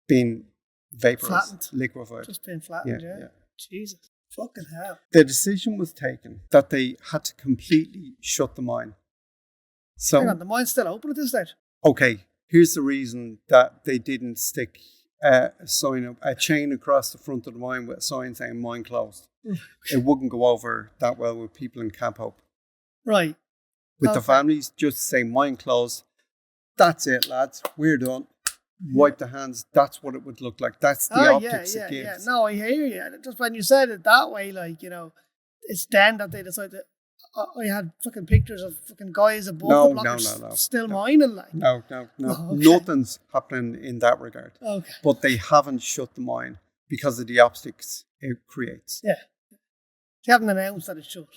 Speaker 1: been vaporized,
Speaker 2: Flattened.
Speaker 1: liquefied.
Speaker 2: Just been flattened, yeah. Jesus. Fucking hell.
Speaker 1: The decision was taken that they had to completely shut the mine. So,
Speaker 2: Hang on, the mine's still open at this stage?
Speaker 1: okay, here's the reason that they didn't stick a sign up, a chain across the front of the mine with a sign saying mine closed. It wouldn't go over that well with people in Camp Hope.
Speaker 2: Right.
Speaker 1: With the families, just say mine closed. That's it, lads. We're done. Wipe the hands. That's what it would look like. That's the optics it gives.
Speaker 2: Yeah. No, I hear you. Just when you said it that way, like, you know, it's then that they decided. I had fucking pictures of fucking guys above the blockers still mining, like.
Speaker 1: No.
Speaker 2: Okay.
Speaker 1: Nothing's happening in that regard.
Speaker 2: Okay.
Speaker 1: But they haven't shut the mine because of the optics it creates.
Speaker 2: Yeah. They haven't announced that it's shut.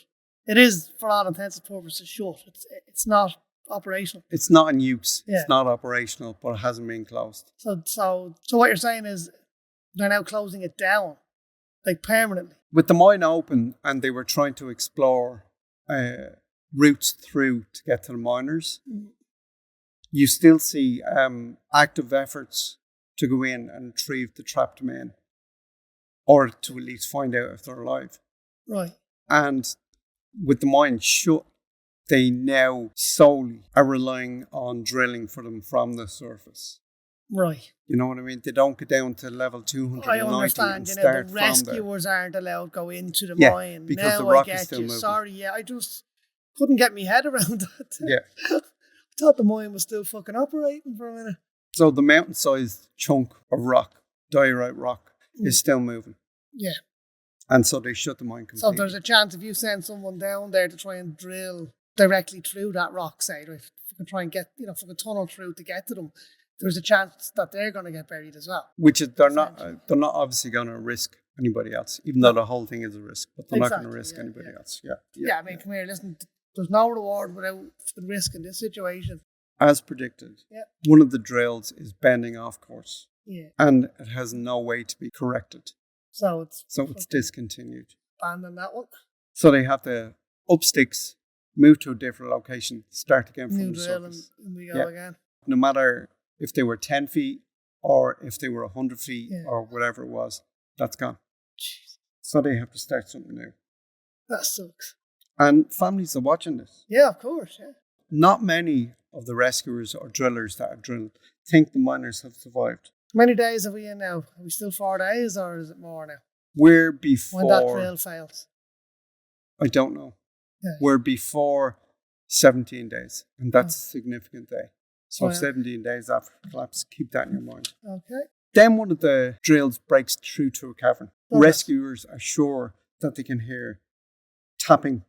Speaker 2: It is, for all intents and purposes, shut. It's not operational.
Speaker 1: It's not in use.
Speaker 2: Yeah.
Speaker 1: It's not operational, but it hasn't been closed.
Speaker 2: So what you're saying is they're now closing it down, like permanently.
Speaker 1: With the mine open and they were trying to explore routes through to get to the miners, you still see active efforts to go in and retrieve the trapped men, or to at least find out if they're alive.
Speaker 2: Right.
Speaker 1: And with the mine shut, they now solely are relying on drilling for them from the surface.
Speaker 2: Right.
Speaker 1: You know what I mean? They don't get down to level 290
Speaker 2: I understand.
Speaker 1: and
Speaker 2: You know,
Speaker 1: start
Speaker 2: the
Speaker 1: from there.
Speaker 2: rescuers aren't allowed to go into the
Speaker 1: Yeah,
Speaker 2: mine.
Speaker 1: because
Speaker 2: now
Speaker 1: the rock
Speaker 2: I get
Speaker 1: is still
Speaker 2: you.
Speaker 1: moving.
Speaker 2: Sorry, I just couldn't get my head around that.
Speaker 1: Yeah.
Speaker 2: I thought the mine was still fucking operating for a minute.
Speaker 1: So the mountain-sized chunk of rock, diorite rock, is still moving.
Speaker 2: Yeah.
Speaker 1: And so they shut the mine completely.
Speaker 2: So there's a chance if you send someone down there to try and drill directly through that rock, say, right, you can try and get, fucking tunnel through to get to them, there's a chance that they're going to get buried as well.
Speaker 1: Which is, they're not obviously going to risk anybody else, even though the whole thing is a risk. But they're not going to risk anybody else. Yeah.
Speaker 2: I mean, come here, listen, there's no reward without the risk in this situation.
Speaker 1: As predicted, one of the drills is bending off course.
Speaker 2: Yeah.
Speaker 1: And it has no way to be corrected.
Speaker 2: So it's
Speaker 1: discontinued.
Speaker 2: Abandon that one.
Speaker 1: So they have to up sticks, move to a different location, start again from
Speaker 2: New
Speaker 1: the
Speaker 2: drill
Speaker 1: surface.
Speaker 2: and we go again.
Speaker 1: No matter if they were 10 feet or if they were 100 feet or whatever it was, that's gone.
Speaker 2: Jeez.
Speaker 1: So they have to start something new.
Speaker 2: That sucks.
Speaker 1: And families are watching this.
Speaker 2: Yeah, of course, yeah.
Speaker 1: Not many of the rescuers or drillers that have drilled think the miners have survived.
Speaker 2: How many days are we in now? Are we still 4 days or is it more now?
Speaker 1: We're before...
Speaker 2: When that drill fails?
Speaker 1: I don't know.
Speaker 2: Yeah.
Speaker 1: We're before 17 days. And that's a significant day. So 17 days after the collapse, keep that in your mind.
Speaker 2: Okay.
Speaker 1: Then one of the drills breaks through to a cavern.
Speaker 2: Okay.
Speaker 1: Rescuers are sure that they can hear tapping.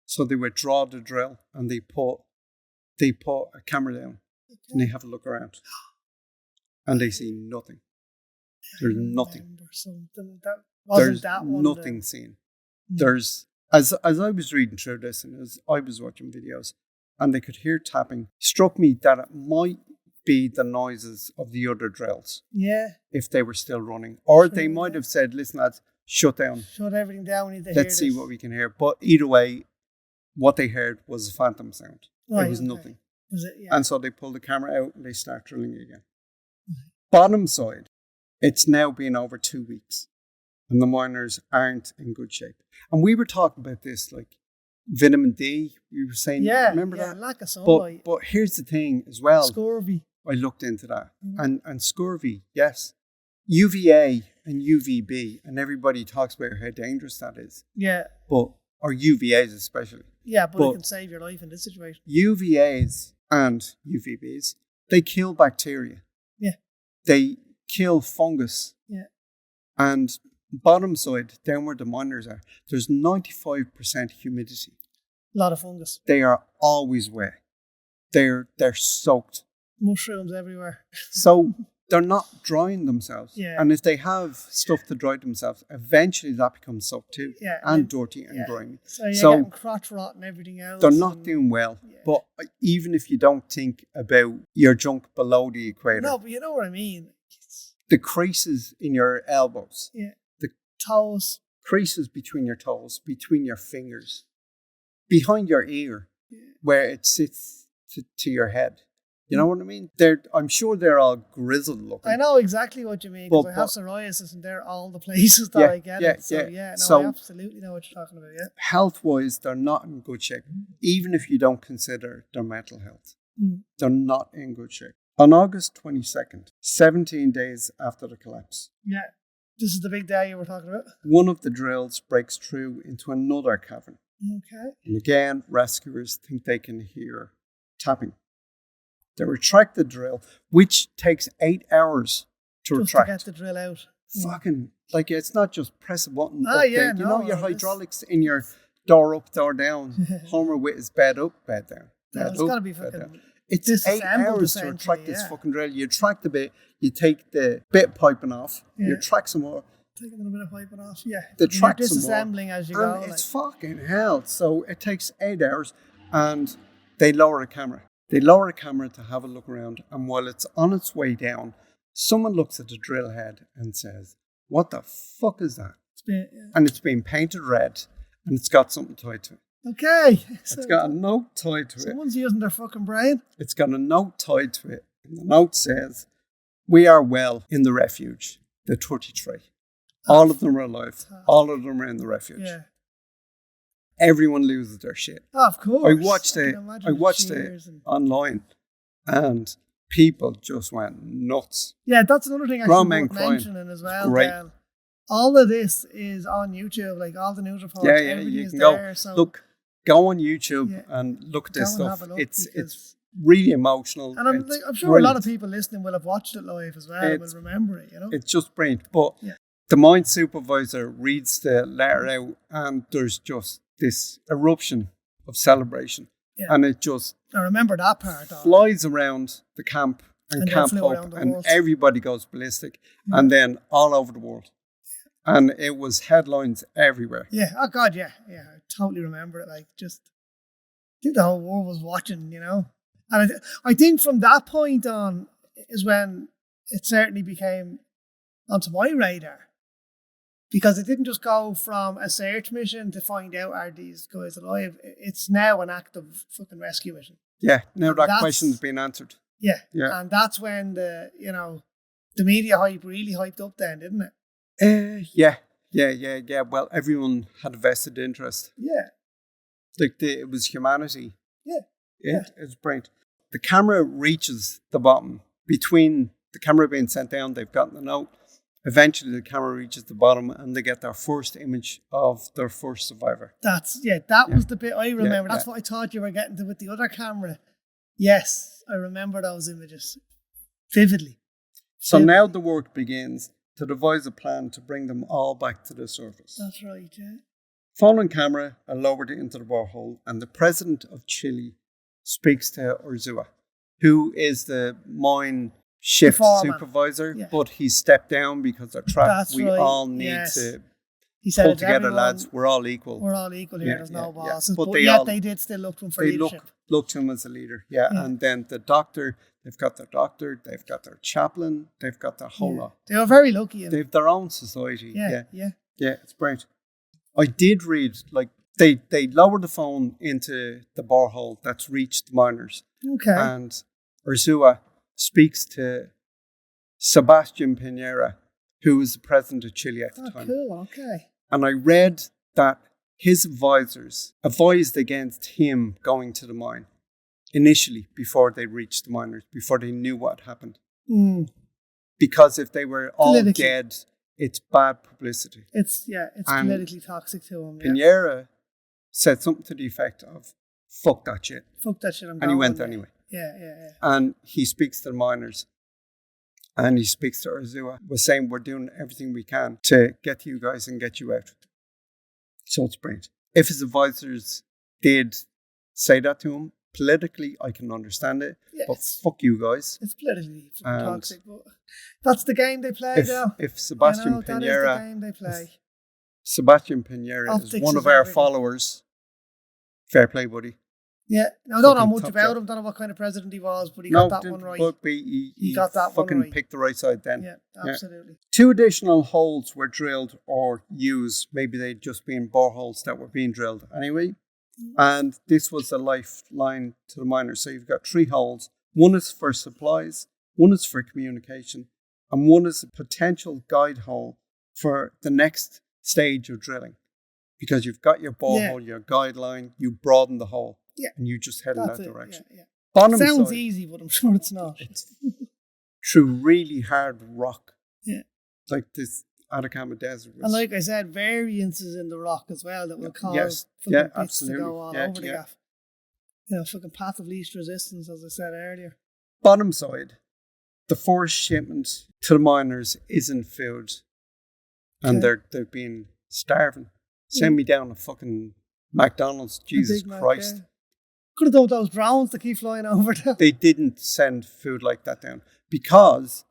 Speaker 1: So they withdraw the drill and they put a camera down and they have a look around. And they see nothing. There's nothing. There's nothing seen. There's, as I was reading through this and as I was watching videos and they could hear tapping, struck me that it might be the noises of the other drills.
Speaker 2: Yeah.
Speaker 1: If they were still running. Or they might have said, listen lads, shut down.
Speaker 2: Shut everything down. We need to
Speaker 1: Let's see what we can hear. But either way, what they heard was a phantom sound.
Speaker 2: Right,
Speaker 1: it was nothing.
Speaker 2: Was it? Yeah.
Speaker 1: And so they pull the camera out and they start drilling again. Bottom side, it's now been over 2 weeks and the miners aren't in good shape. And we were talking about this, like vitamin D, we were saying, remember that?
Speaker 2: Lack of sunlight.
Speaker 1: But here's the thing as well.
Speaker 2: Scurvy.
Speaker 1: I looked into that. And scurvy, yes. UVA and UVB, and everybody talks about how dangerous that is.
Speaker 2: Yeah.
Speaker 1: Or UVAs especially.
Speaker 2: Yeah, but it can save your life in this situation.
Speaker 1: UVAs and UVBs, they kill bacteria.
Speaker 2: Yeah.
Speaker 1: They kill fungus.
Speaker 2: Yeah.
Speaker 1: And bottom side, down where the miners are, there's 95% humidity.
Speaker 2: A lot of fungus.
Speaker 1: They are always wet. They're soaked.
Speaker 2: Mushrooms everywhere.
Speaker 1: So they're not drying themselves.
Speaker 2: Yeah.
Speaker 1: And if they have stuff to dry themselves, eventually that becomes soaked too.
Speaker 2: Yeah.
Speaker 1: And dirty and grimy.
Speaker 2: So you're getting crotch rot and everything else.
Speaker 1: They're not doing well. Yeah. But even if you don't think about your junk below the equator.
Speaker 2: No, but you know what I mean.
Speaker 1: The creases in your elbows.
Speaker 2: Yeah.
Speaker 1: The
Speaker 2: toes.
Speaker 1: Creases between your toes, between your fingers, behind your ear, where it sits to your head. You know what I mean? I'm sure they're all grizzled looking.
Speaker 2: I know exactly what you mean, because I have psoriasis and they're all the places that I get it. So I absolutely know what you're talking about, yeah.
Speaker 1: Health-wise, they're not in good shape, even if you don't consider their mental health. They're not in good shape. On August 22nd, 17 days after the collapse.
Speaker 2: Yeah, this is the big day you were talking about.
Speaker 1: One of the drills breaks through into another cavern.
Speaker 2: Okay.
Speaker 1: And again, rescuers think they can hear tapping. They retract the drill, which takes 8 hours to retract.
Speaker 2: Just to get the drill out.
Speaker 1: Fucking, like, it's not just press a button.
Speaker 2: You
Speaker 1: know your hydraulics in your door up, door down. Homer with his bed up, bed down.
Speaker 2: It's got to be fucking...
Speaker 1: It's 8 hours to retract this fucking drill. You track a bit, you take the bit piping off, you track some more.
Speaker 2: Take a little bit of piping off, yeah.
Speaker 1: The track some
Speaker 2: disassembling as you go.
Speaker 1: And it's fucking hell. So it takes 8 hours, and they lower a camera. They lower a camera to have a look around, and while it's on its way down, someone looks at the drill head and says, "What the fuck is that?" And it's been painted red, and it's got something tied to it.
Speaker 2: Okay.
Speaker 1: It's got a note tied to it.
Speaker 2: Someone's using their fucking brain.
Speaker 1: It's got a note tied to it. And the note says, "We are well in the refuge, the 33. All of them are alive. All of them are in the refuge."
Speaker 2: Yeah.
Speaker 1: Everyone loses their shit.
Speaker 2: Oh, of course.
Speaker 1: I watched it online, and people just went nuts.
Speaker 2: Yeah, that's another thing I should mentioning as well.
Speaker 1: Great.
Speaker 2: All of this is on YouTube, like all the news reports. Everything you can
Speaker 1: there. So go on YouTube and look at this stuff. It's really emotional.
Speaker 2: And I'm sure a lot of people listening will have watched it live as well and will remember it, you know.
Speaker 1: It's just brilliant. But the mine supervisor reads the letter out, and there's just this eruption of celebration. Yeah. And it just...
Speaker 2: I remember that part.
Speaker 1: Flies around the camp and Camp Hope, and everybody goes ballistic. Yeah. And then all over the world. And it was headlines everywhere.
Speaker 2: Yeah. Oh, God, yeah. Yeah, I totally remember it. Like, just... I think the whole world was watching, you know. And I think from that point on is when it certainly became onto my radar. Because it didn't just go from a search mission to find out, are these guys alive? It's now an active fucking rescue mission.
Speaker 1: Yeah, now that question's been answered.
Speaker 2: Yeah, and that's when the media hype really hyped up then, didn't it?
Speaker 1: Yeah. Well, everyone had a vested interest.
Speaker 2: Yeah.
Speaker 1: Like it was humanity.
Speaker 2: Yeah.
Speaker 1: It was brilliant. The camera reaches the bottom. Between the camera being sent down, they've gotten the note. Eventually, the camera reaches the bottom, and they get their first image of their first survivor.
Speaker 2: That was the bit I remember. That's what I thought you were getting to with the other camera. Yes, I remember those images vividly.
Speaker 1: So now the work begins to devise a plan to bring them all back to the surface.
Speaker 2: That's right, yeah.
Speaker 1: Phone and camera are lowered into the borehole, and the president of Chile speaks to Urzúa, who is the mine shift supervisor, but he stepped down because they're trapped. We all need to pull together, lads. We're all equal.
Speaker 2: We're all equal here. There's no bosses. But they did still look to him for leadership.
Speaker 1: Look to him as a leader, And then the doctor, they've got their doctor, they've got their chaplain, they've got their whole lot.
Speaker 2: They were very lucky.
Speaker 1: They've their own society.
Speaker 2: Yeah,
Speaker 1: it's brilliant. I did read, like, they lowered the phone into the borehole that's reached the miners.
Speaker 2: Okay.
Speaker 1: And Urzúa speaks to Sebastián Piñera, who was the president of Chile at the time.
Speaker 2: Cool, okay.
Speaker 1: And I read that his advisors advised against him going to the mine initially before they reached the miners, before they knew what happened. Because if they were all dead, it's bad publicity.
Speaker 2: It's politically toxic to him.
Speaker 1: Piñera said something to the effect of, "Fuck that shit."
Speaker 2: Fuck that shit,
Speaker 1: and he went anyway.
Speaker 2: Yeah.
Speaker 1: And he speaks to the miners. And he speaks to Urzua, was saying we're doing everything we can to get to you guys and get you out. So it's brilliant. If his advisors did say that to him, politically, I can understand it. Yeah, but fuck you guys.
Speaker 2: It's politically toxic, but that's the game they play, though.
Speaker 1: If Sebastian Pinera...
Speaker 2: That is the game they play.
Speaker 1: Sebastian Pinera is one of our followers. Fair play, buddy.
Speaker 2: Yeah, I don't know much about him. Don't know what kind of president he was, but he got that one right.
Speaker 1: But he got that one right. Fucking picked the right side then.
Speaker 2: Yeah, absolutely. Yeah.
Speaker 1: 2 additional holes were drilled or used. Maybe they'd just been boreholes that were being drilled anyway. And this was a lifeline to the miners. So you've got 3 holes. One is for supplies, one is for communication, and one is a potential guide hole for the next stage of drilling. Because you've got your borehole, your guideline, you broaden the hole. Yeah. And you just head in that direction.
Speaker 2: Yeah. Bottom sounds side, easy, but I'm sure it's not. It's
Speaker 1: through really hard rock.
Speaker 2: Yeah.
Speaker 1: Like this Atacama Desert.
Speaker 2: And like I said, variances in the rock as well that will cause bits to go all over the gaff. You know, fucking path of least resistance, as I said earlier.
Speaker 1: Bottom side, the first shipment to the miners isn't food. And they've been starving. Send me down a fucking McDonald's, Jesus Christ.
Speaker 2: Could have done with those drones that keep flying over there.
Speaker 1: They didn't send food like that down because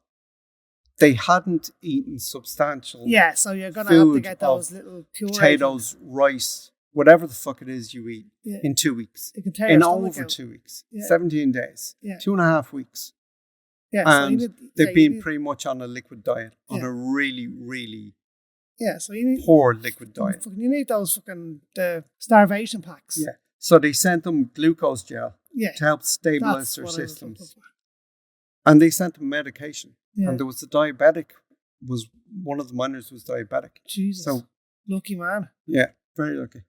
Speaker 1: they hadn't eaten substantial
Speaker 2: so you're going to have to get those little
Speaker 1: potatoes, rice, whatever the fuck it is you eat in 2 weeks. In over 2 weeks. 17 days. 2.5 weeks.
Speaker 2: Yeah,
Speaker 1: and they've been pretty much on a liquid diet, on a really, really
Speaker 2: so you need
Speaker 1: poor liquid diet.
Speaker 2: You need those fucking the starvation packs.
Speaker 1: Yeah. So they sent them glucose gel to help stabilize their systems. And they sent them medication. Yeah. And there was a diabetic, one of the miners was diabetic.
Speaker 2: Jesus. So, lucky man.
Speaker 1: Yeah, very lucky.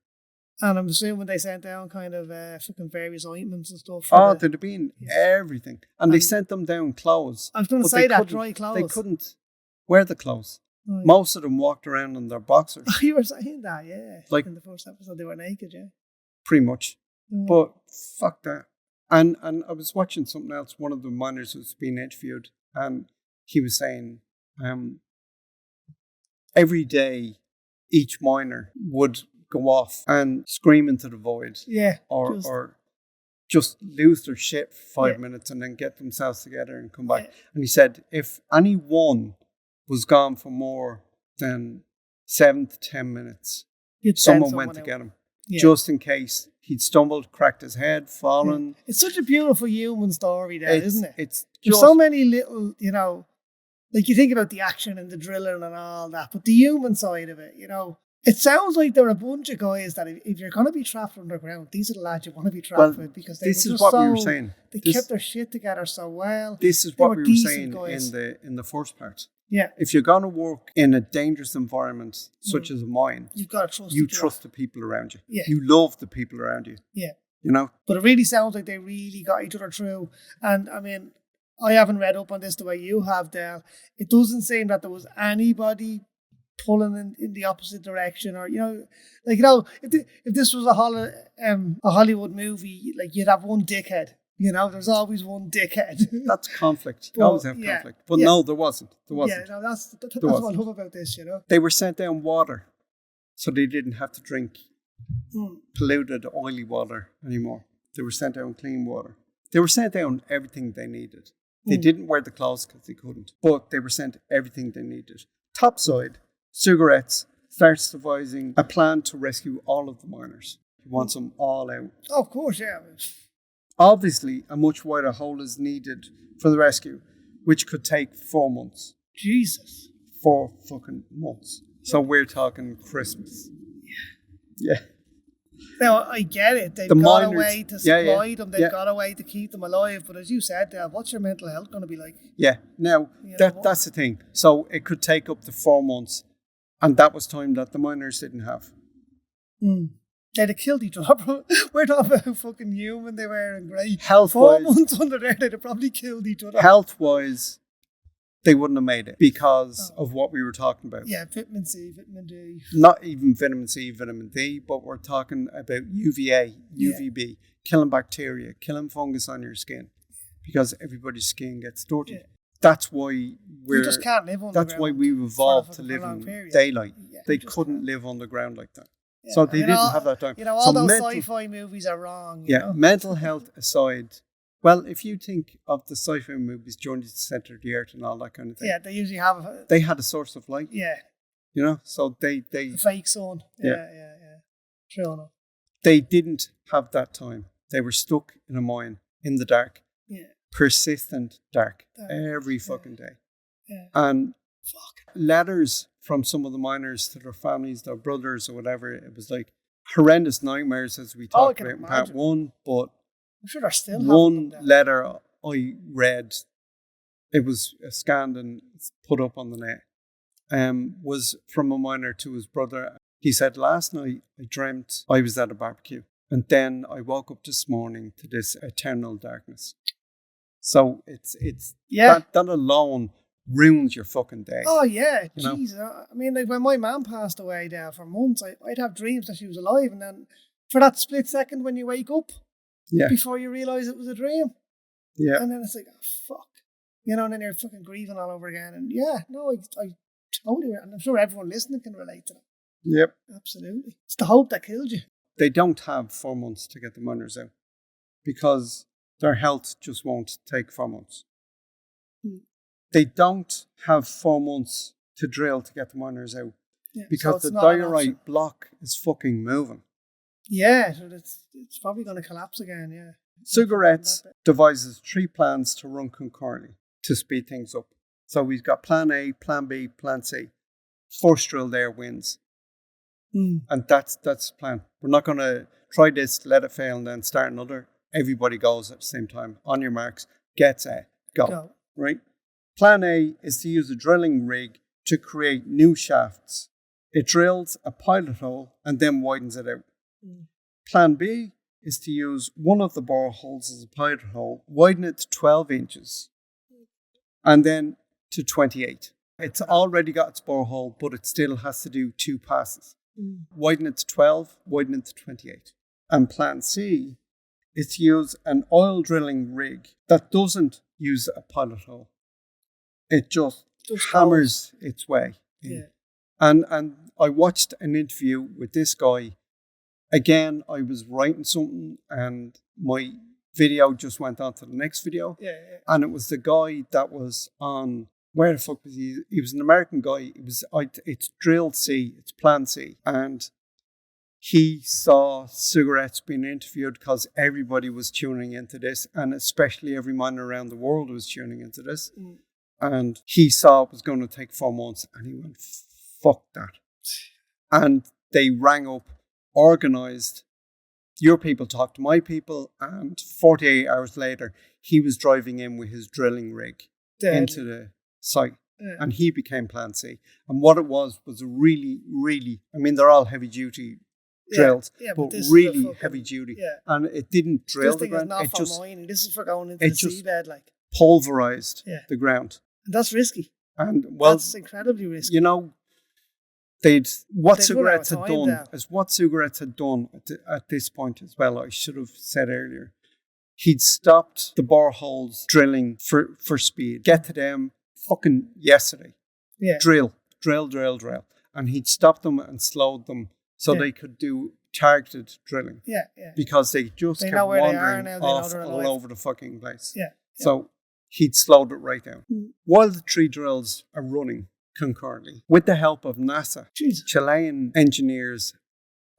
Speaker 2: And I'm assuming they sent down kind of fucking various ointments and stuff.
Speaker 1: There'd have been everything. And they sent them down clothes.
Speaker 2: I was going to say that, dry clothes.
Speaker 1: They couldn't wear the clothes. Right. Most of them walked around in their boxers.
Speaker 2: You were saying that, Like in the first episode, they were naked,
Speaker 1: pretty much. But fuck that. And I was watching something else. One of the miners was being interviewed, and he was saying every day each miner would go off and scream into the void.
Speaker 2: Yeah.
Speaker 1: Or just lose their shit for 5 minutes and then get themselves together and come back. Yeah. And he said if any one was gone for more than 7 to 10 minutes, someone went to get him. Yeah. Just in case he'd stumbled, cracked his head, fallen.
Speaker 2: Yeah. It's such a beautiful human story there, isn't it?
Speaker 1: It's
Speaker 2: There's so many little, like you think about the action and the drilling and all that, but the human side of it, it sounds like there are a bunch of guys that if you're going to be trapped underground, these are the lads you want to be trapped with because they
Speaker 1: this
Speaker 2: were
Speaker 1: is
Speaker 2: just
Speaker 1: what we were saying.
Speaker 2: They kept their shit together so well.
Speaker 1: This is what we were saying in the first part.
Speaker 2: Yeah.
Speaker 1: If you're going to work in a dangerous environment, such as a mine,
Speaker 2: you've got to trust.
Speaker 1: You trust the people around you.
Speaker 2: Yeah.
Speaker 1: You love the people around you.
Speaker 2: Yeah.
Speaker 1: But
Speaker 2: it really sounds like they really got each other through. And I mean, I haven't read up on this the way you have, Del. It doesn't seem that there was anybody pulling in the opposite direction, or if this was a Hollywood movie, like you'd have one dickhead. There's always one dickhead.
Speaker 1: That's conflict. You always have conflict. But no, there wasn't.
Speaker 2: Yeah, no, that's what I love about this,
Speaker 1: They were sent down water, so they didn't have to drink polluted, oily water anymore. They were sent down clean water. They were sent down everything they needed. They didn't wear the clothes because they couldn't, but they were sent everything they needed. Topside, Cigarettes starts devising a plan to rescue all of the miners. He wants them all out.
Speaker 2: Oh, of course, yeah.
Speaker 1: Obviously, a much wider hole is needed for the rescue, which could take 4 months.
Speaker 2: Jesus.
Speaker 1: 4 fucking months. So we're talking Christmas. Yeah.
Speaker 2: Now, I get it. They've got a way to supply them. They've got a way to keep them alive. But as you said, what's your mental health going to be like?
Speaker 1: Yeah. Now, that's the thing. So it could take up to 4 months. And that was time that the miners didn't have.
Speaker 2: They'd have killed each other. We're talking about how fucking human they were and great.
Speaker 1: Health-wise,
Speaker 2: 4 months under there, they'd have probably killed each other.
Speaker 1: Health-wise, they wouldn't have made it because of what we were talking about.
Speaker 2: Yeah, vitamin C, vitamin D.
Speaker 1: Not even vitamin C, vitamin D, but we're talking about UVA, UVB, killing bacteria, killing fungus on your skin because everybody's skin gets dirty. Yeah. that's why we're.
Speaker 2: You just can't live underground.
Speaker 1: That's why we've evolved to live in daylight.
Speaker 2: Yeah,
Speaker 1: they couldn't live underground like that.
Speaker 2: Yeah.
Speaker 1: So they didn't have that time.
Speaker 2: You know, all those sci-fi movies are wrong. You know?
Speaker 1: Mental health aside, well, if you think of the sci-fi movies, Journey to the Center of the Earth and all that kind of thing.
Speaker 2: Yeah, they usually have.
Speaker 1: They had a source of light.
Speaker 2: Yeah.
Speaker 1: You know, so they
Speaker 2: the fake sun. Yeah. True enough.
Speaker 1: They didn't have that time. They were stuck in a mine in the dark.
Speaker 2: Yeah.
Speaker 1: Persistent dark every fucking day.
Speaker 2: Yeah.
Speaker 1: And letters from some of the miners to their families, their brothers or whatever. It was like horrendous nightmares, as we talked about in part one. But
Speaker 2: I'm sure they're still
Speaker 1: one letter I read, it was scanned and put up on the net, was from a miner to his brother. He said, last night I dreamt I was at a barbecue. And then I woke up this morning to this eternal darkness. So it's that alone ruins your fucking day.
Speaker 2: Oh yeah, jeez. I mean, like when my mum passed away there for months, I'd have dreams that she was alive, and then for that split second when you wake up, before you realise it was a dream, and then it's like, oh fuck, you know, and then you're fucking grieving all over again, and I totally, and I'm sure everyone listening can relate to that.
Speaker 1: Yep,
Speaker 2: absolutely. It's the hope that killed you.
Speaker 1: They don't have 4 months to get the miners out because their health just won't take 4 months. They don't have 4 months to drill to get the miners out because the diorite block is fucking moving.
Speaker 2: Yeah, so it's probably going to collapse again, yeah.
Speaker 1: Cigarettes devises 3 plans to run concurrently to speed things up. So we've got plan A, plan B, plan C. First drill there wins. And that's the plan. We're not going to try this, let it fail, and then start another. Everybody goes at the same time. On your marks, get set, go. Right? Plan A is to use a drilling rig to create new shafts. It drills a pilot hole and then widens it out. Plan B is to use one of the boreholes as a pilot hole, widen it to 12 inches, and then to 28. It's already got its borehole, but it still has to do 2 passes. Widen it to 12, widen it to 28. And plan C is to use an oil drilling rig that doesn't use a pilot hole. It just hammers its way in.
Speaker 2: Yeah.
Speaker 1: And I watched an interview with this guy. Again, I was writing something and my video just went on to the next video.
Speaker 2: Yeah.
Speaker 1: And it was the guy that was on, where the fuck was he? He was an American guy. It's Drill C, it's Plan C. And he saw cigarettes being interviewed because everybody was tuning into this, and especially every miner around the world was tuning into this. And he saw it was going to take 4 months, and he went, fuck that. And they rang up, organised, your people talked to my people, and 48 hours later, he was driving in with his drilling rig into the site. And he became Plan C. And what it was a really, really, I mean, they're all heavy duty drills, but really heavy duty. And it didn't drill the ground.
Speaker 2: This is not for mining. This is for going into the seabed, like.
Speaker 1: Pulverized the ground.
Speaker 2: And that's risky.
Speaker 1: And that's
Speaker 2: incredibly risky.
Speaker 1: You know, what cigarettes had done at this point as well, I should have said earlier. He'd stopped the boreholes drilling for speed. Get to them fucking yesterday.
Speaker 2: Yeah.
Speaker 1: Drill. And he'd stopped them and slowed them so they could do targeted drilling.
Speaker 2: Yeah.
Speaker 1: Because they just kept wandering off all over the fucking place.
Speaker 2: Yeah.
Speaker 1: So he'd slowed it right down. While the 3 drills are running concurrently, with the help of NASA, Chilean engineers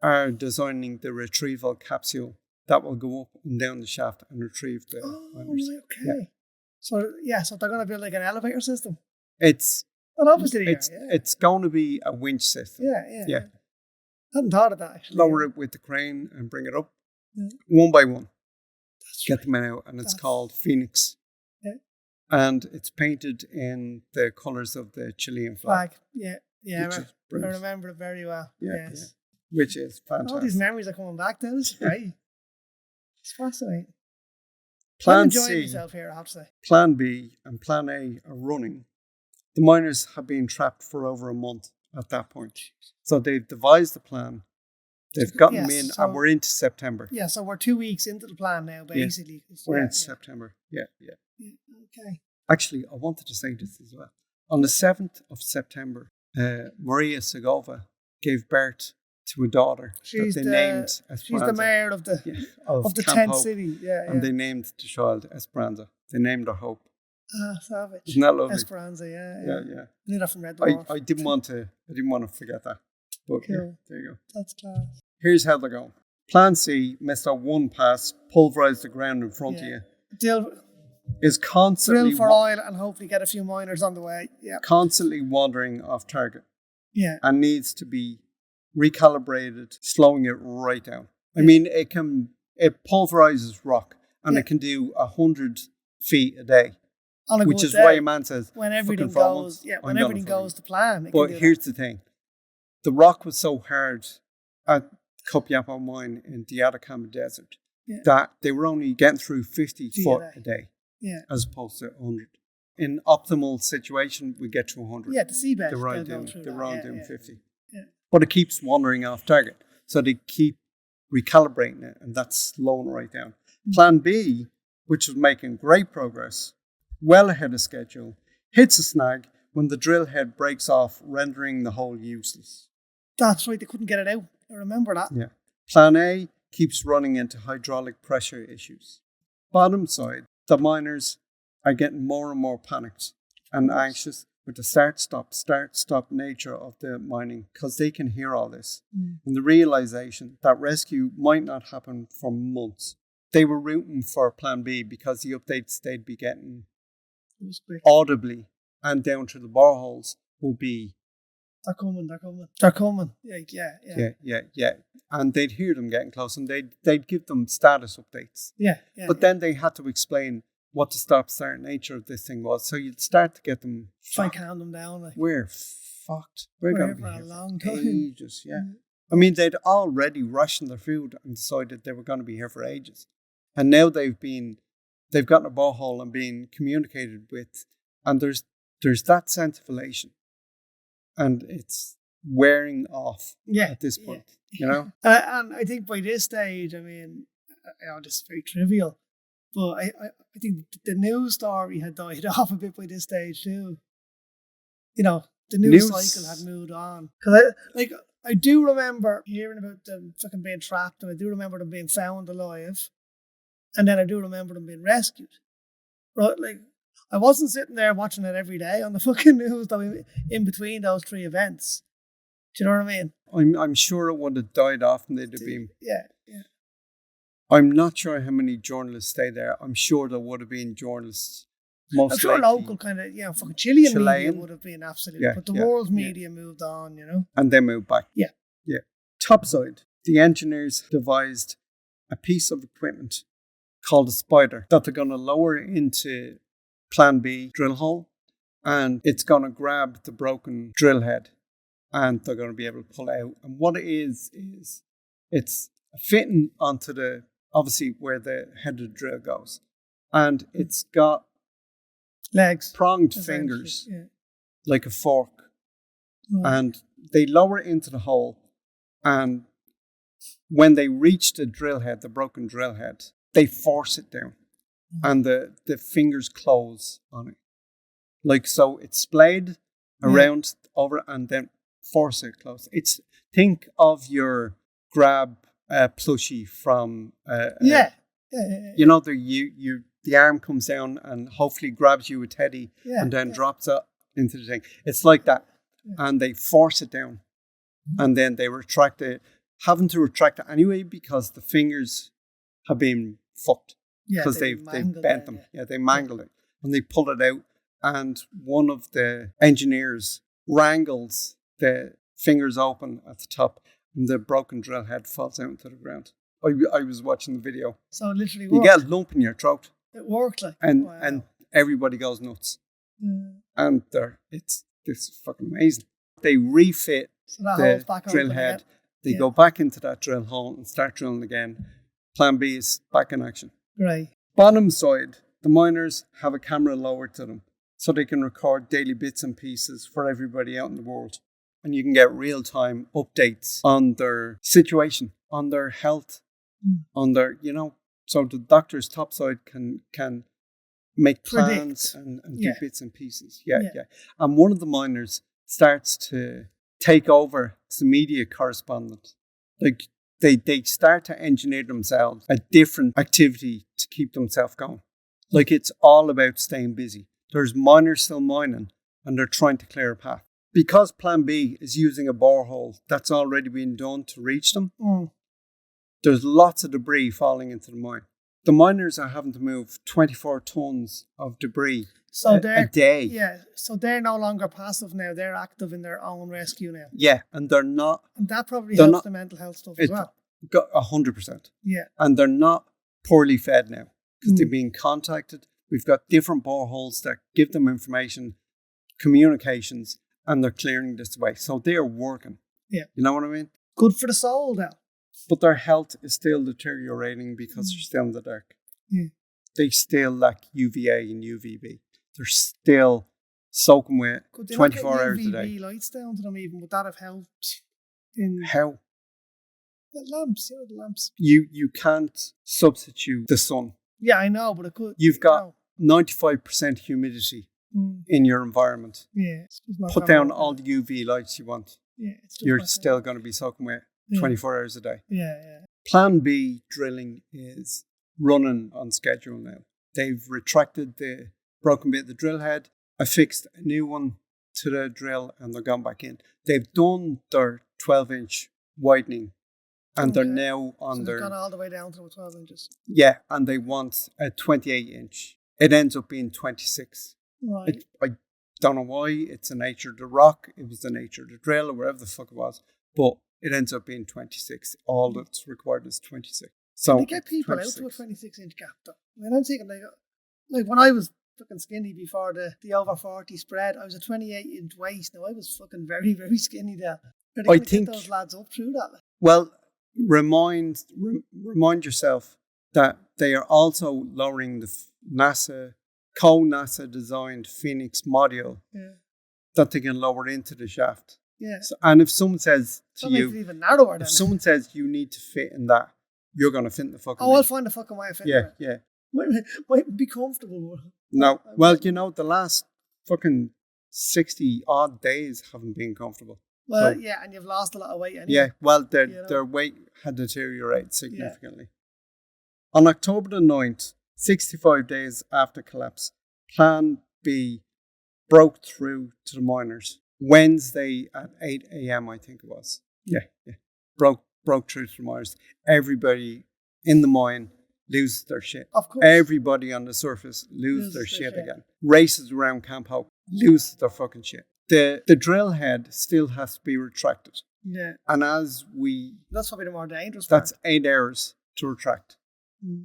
Speaker 1: are designing the retrieval capsule that will go up and down the shaft and retrieve the miners.
Speaker 2: Okay. Yeah. So they're going to build like an elevator system?
Speaker 1: It's going to be a winch system.
Speaker 2: Yeah. I hadn't thought of that, actually.
Speaker 1: Lower it with the crane and bring it up one by one. Get them out, and it's called Phoenix.
Speaker 2: Yeah.
Speaker 1: And it's painted in the colours of the Chilean flag.
Speaker 2: Yeah. I remember it very well.
Speaker 1: Yeah. Which is fantastic.
Speaker 2: All these memories are coming back to us. Right. It's fascinating.
Speaker 1: Plan
Speaker 2: I'm
Speaker 1: C,
Speaker 2: enjoying myself here, I have to say.
Speaker 1: Plan B and Plan A are running. The miners have been trapped for over a month at that point. So they've devised a plan. They've gotten them in, and we're into September.
Speaker 2: Yeah, so we're 2 weeks into the plan now, basically.
Speaker 1: We're into September. Yeah.
Speaker 2: Okay.
Speaker 1: Actually, I wanted to say this as well. On the 7th of September, Maria Segovia gave birth to a daughter that they named Esperanza.
Speaker 2: She's the mayor of the
Speaker 1: Camp
Speaker 2: tent
Speaker 1: Hope.
Speaker 2: city. Yeah,
Speaker 1: and they named the child Esperanza. They named her Hope.
Speaker 2: Ah, savage.
Speaker 1: Isn't that lovely?
Speaker 2: Esperanza, yeah.
Speaker 1: Yeah.
Speaker 2: I knew that from Red Dwarf.
Speaker 1: I didn't want to forget that. But
Speaker 2: Cool.
Speaker 1: yeah, there you go.
Speaker 2: That's class.
Speaker 1: Here's how they're going. Plan C, missed out one pass, pulverise the ground in front of you. Is constantly
Speaker 2: drill for oil and hopefully get a few miners on the way. Yeah.
Speaker 1: Constantly wandering off target.
Speaker 2: Yeah.
Speaker 1: And needs to be recalibrated, slowing it right down. I mean, it pulverizes rock and it can do 100 feet a day. Which is why a man says
Speaker 2: when everything goes, to plan.
Speaker 1: But here's the thing: the rock was so hard at Copiapo mine in the Atacama Desert that they were only getting through 50 foot a day, as opposed to 100. In optimal situation, we get to 100.
Speaker 2: Yeah, the seabed.
Speaker 1: They're around doing 50.
Speaker 2: Yeah.
Speaker 1: But it keeps wandering off target, so they keep recalibrating it, and that's slowing right down. Plan B, which was making great progress, well ahead of schedule, hits a snag when the drill head breaks off, rendering the hole useless.
Speaker 2: That's right, they couldn't get it out. I remember that.
Speaker 1: Yeah. Plan A keeps running into hydraulic pressure issues. Bottom side, the miners are getting more and more panicked and anxious with the start-stop nature of the mining because they can hear all this. And the realization that rescue might not happen for months. They were rooting for Plan B because the updates they'd be getting audibly and down to the boreholes will be
Speaker 2: they're coming.
Speaker 1: Yeah. And they'd hear them getting close and they'd give them status updates.
Speaker 2: Yeah.
Speaker 1: But then they had to explain what the stop-start nature of this thing was. So you'd start to get them...
Speaker 2: Try and calm them down.
Speaker 1: We're fucked. We're going to be
Speaker 2: for a
Speaker 1: here
Speaker 2: long
Speaker 1: for
Speaker 2: time.
Speaker 1: ages, yeah. I mean, they'd already rationed their food and decided they were going to be here for ages. And now they've gotten a borehole and been communicated with, and there's that sense of elation. And it's wearing off at this point, you know?
Speaker 2: And I think by this stage, I mean, this is very trivial, but I think the news story had died off a bit by this stage too. You know, the news cycle had moved on. Because I do remember hearing about them fucking being trapped, and I do remember them being found alive. And then I do remember them being rescued. Right? Like, I wasn't sitting there watching it every day on the fucking news though, in between those three events. Do you know what I mean?
Speaker 1: I'm sure it would have died off and they'd have been...
Speaker 2: Yeah.
Speaker 1: I'm not sure how many journalists stay there. I'm sure there would have been journalists.
Speaker 2: I'm sure local kind of, fucking Chilean media would have been absolutely. But the world's media moved on, you know?
Speaker 1: And they moved back.
Speaker 2: Yeah.
Speaker 1: Topside, the engineers devised a piece of equipment called a spider that they're going to lower into Plan B drill hole, and it's going to grab the broken drill head and they're going to be able to pull it out. And what it is it's fitting onto obviously where the head of the drill goes, and it's got
Speaker 2: legs,
Speaker 1: pronged fingers like a fork, and they lower it into the hole, and when they reach the drill head, the broken drill head, they force it down, and the fingers close on it. Like, so it's splayed around over and then force it close. Think of your grab plushie from you know, the arm comes down and hopefully grabs you a teddy and then drops it into the thing. It's like that, and they force it down, and then they retract it, having to retract it anyway because the fingers have been fucked because they've bent them. Yeah, they mangled it, and they pull it out, and one of the engineers wrangles the fingers open at the top, and the broken drill head falls out into the ground. I was watching the video.
Speaker 2: So it literally
Speaker 1: worked. You get a lump in your throat.
Speaker 2: It worked, like,
Speaker 1: and everybody goes nuts. And this is fucking amazing. They refit the drill head. They go back into that drill hole and start drilling again. Plan B is back in action.
Speaker 2: Right.
Speaker 1: Bottom side, the miners have a camera lowered to them so they can record daily bits and pieces for everybody out in the world. And you can get real-time updates on their situation, on their health, on their, so the doctors topside can make
Speaker 2: Predict.
Speaker 1: plans and do
Speaker 2: Yeah.
Speaker 1: bits and pieces. Yeah.
Speaker 2: Yeah.
Speaker 1: And one of the miners starts to take over as the media correspondent. Like they start to engineer themselves a different activity to keep themselves going. Like it's all about staying busy. There's miners still mining and they're trying to clear a path. Because Plan B is using a borehole that's already been done to reach them, there's lots of debris falling into the mine. The miners are having to move 24 tons of debris a day.
Speaker 2: Yeah, so they're no longer passive now. They're active in their own rescue now.
Speaker 1: Yeah, and they're not...
Speaker 2: And that probably helps the mental health stuff as well.
Speaker 1: 100%.
Speaker 2: Yeah.
Speaker 1: And they're not poorly fed now because they're being contacted. We've got different boreholes that give them information, communications, and they're clearing this away. So they're working.
Speaker 2: Yeah.
Speaker 1: You know what I mean?
Speaker 2: Good for the soul, though.
Speaker 1: But their health is still deteriorating because they're still in the dark.
Speaker 2: Yeah.
Speaker 1: They still lack UVA and UVB. They're still soaking wet 24 hours a day.
Speaker 2: UVB lights down to them even? Would that have helped?
Speaker 1: How?
Speaker 2: The lamps, the lamps.
Speaker 1: You can't substitute the sun.
Speaker 2: Yeah, I know, but it could.
Speaker 1: You've got 95% humidity in your environment.
Speaker 2: Yeah.
Speaker 1: Put down all the UV lights you want.
Speaker 2: Yeah.
Speaker 1: You're still going to be soaking wet 24 hours a day.
Speaker 2: Yeah.
Speaker 1: Plan B drilling is running on schedule now. They've retracted the broken bit of the drill head, affixed a new one to the drill, and they're gone back in. They've done their 12-inch widening, and they're now on
Speaker 2: they've gone all the way down to 12 inches.
Speaker 1: Yeah, and they want a 28-inch. It ends up being 26.
Speaker 2: Right.
Speaker 1: I don't know why. It's the nature of the rock. It was the nature of the drill, or whatever the fuck it was. But it ends up being 26. All that's required is 26. So
Speaker 2: they get people 26. Out to a 26-inch gap, though. I mean, I'm thinking, like when I was fucking skinny before the over 40 spread, I was a 28-inch waist. Now I was fucking very, very skinny there. I think get those lads up through that.
Speaker 1: Well, remind yourself that they are also lowering the NASA designed Phoenix module that they can lower into the shaft.
Speaker 2: Yeah.
Speaker 1: So, and if someone says to you,
Speaker 2: even narrower
Speaker 1: if someone says you need to fit in that, you're going to fit in the fucking.
Speaker 2: I'll find a fucking way of fitting.
Speaker 1: Yeah.
Speaker 2: Might be comfortable.
Speaker 1: No, well, the last fucking 60 odd days haven't been comfortable.
Speaker 2: Well, so, and you've lost a lot of weight anyway.
Speaker 1: Yeah, well, their weight had deteriorated significantly. Yeah. On October the 9th, 65 days after collapse, Plan B broke through to the miners. Wednesday at 8 a.m., I think it was. Yeah. Broke through to the miners. Everybody in the mine loses their shit.
Speaker 2: Of course.
Speaker 1: Everybody on the surface loses their shit again. Races around Camp Hope, loses their fucking shit. The drill head still has to be retracted.
Speaker 2: Yeah.
Speaker 1: And
Speaker 2: that's probably the more dangerous
Speaker 1: part. That's 8
Speaker 2: 8
Speaker 1: hours to retract.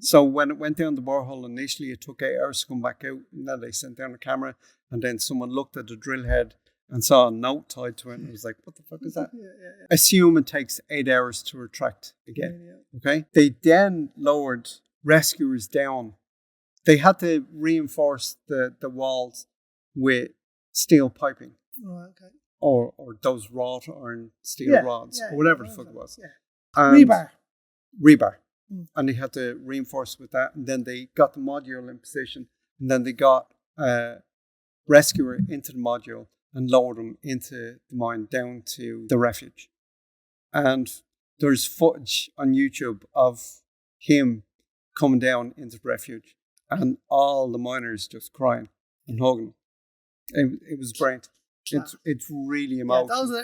Speaker 1: So when it went down the borehole initially, it took 8 hours to come back out. And then they sent down a camera, and then someone looked at the drill head and saw a note tied to it, and was like, what the fuck is that?
Speaker 2: Yeah.
Speaker 1: Assume it takes 8 hours to retract again. Yeah. Okay? They then lowered rescuers down. They had to reinforce the walls with steel piping.
Speaker 2: Oh, okay.
Speaker 1: Or those wrought iron steel rods, or whatever the fuck it was.
Speaker 2: Yeah.
Speaker 1: Rebar. And they had to reinforce with that, and then they got the module in position, and then they got a rescuer into the module and lowered them into the mine down to the refuge. And there's footage on YouTube of him coming down into the refuge and all the miners just crying and hugging him. It was brilliant. It's really emotional.
Speaker 2: Yeah,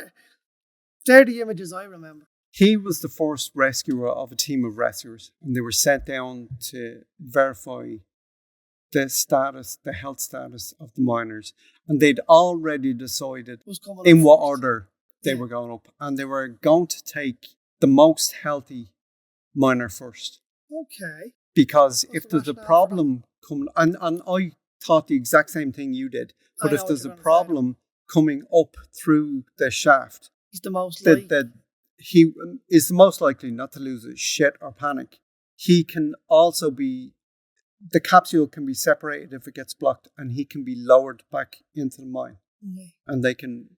Speaker 2: they're the images I remember.
Speaker 1: He was the first rescuer of a team of rescuers, and they were sent down to verify the health status of the miners. And they'd already decided in what order they were going up. And they were going to take the most healthy miner first.
Speaker 2: Okay.
Speaker 1: Because if there's a problem coming, and I thought the exact same thing you did, but if there's a problem coming up through the shaft,
Speaker 2: he's the most likely.
Speaker 1: He is the most likely not to lose his shit or panic. He can also be, the capsule can be separated if it gets blocked, and he can be lowered back into the mine. Mm-hmm. And they can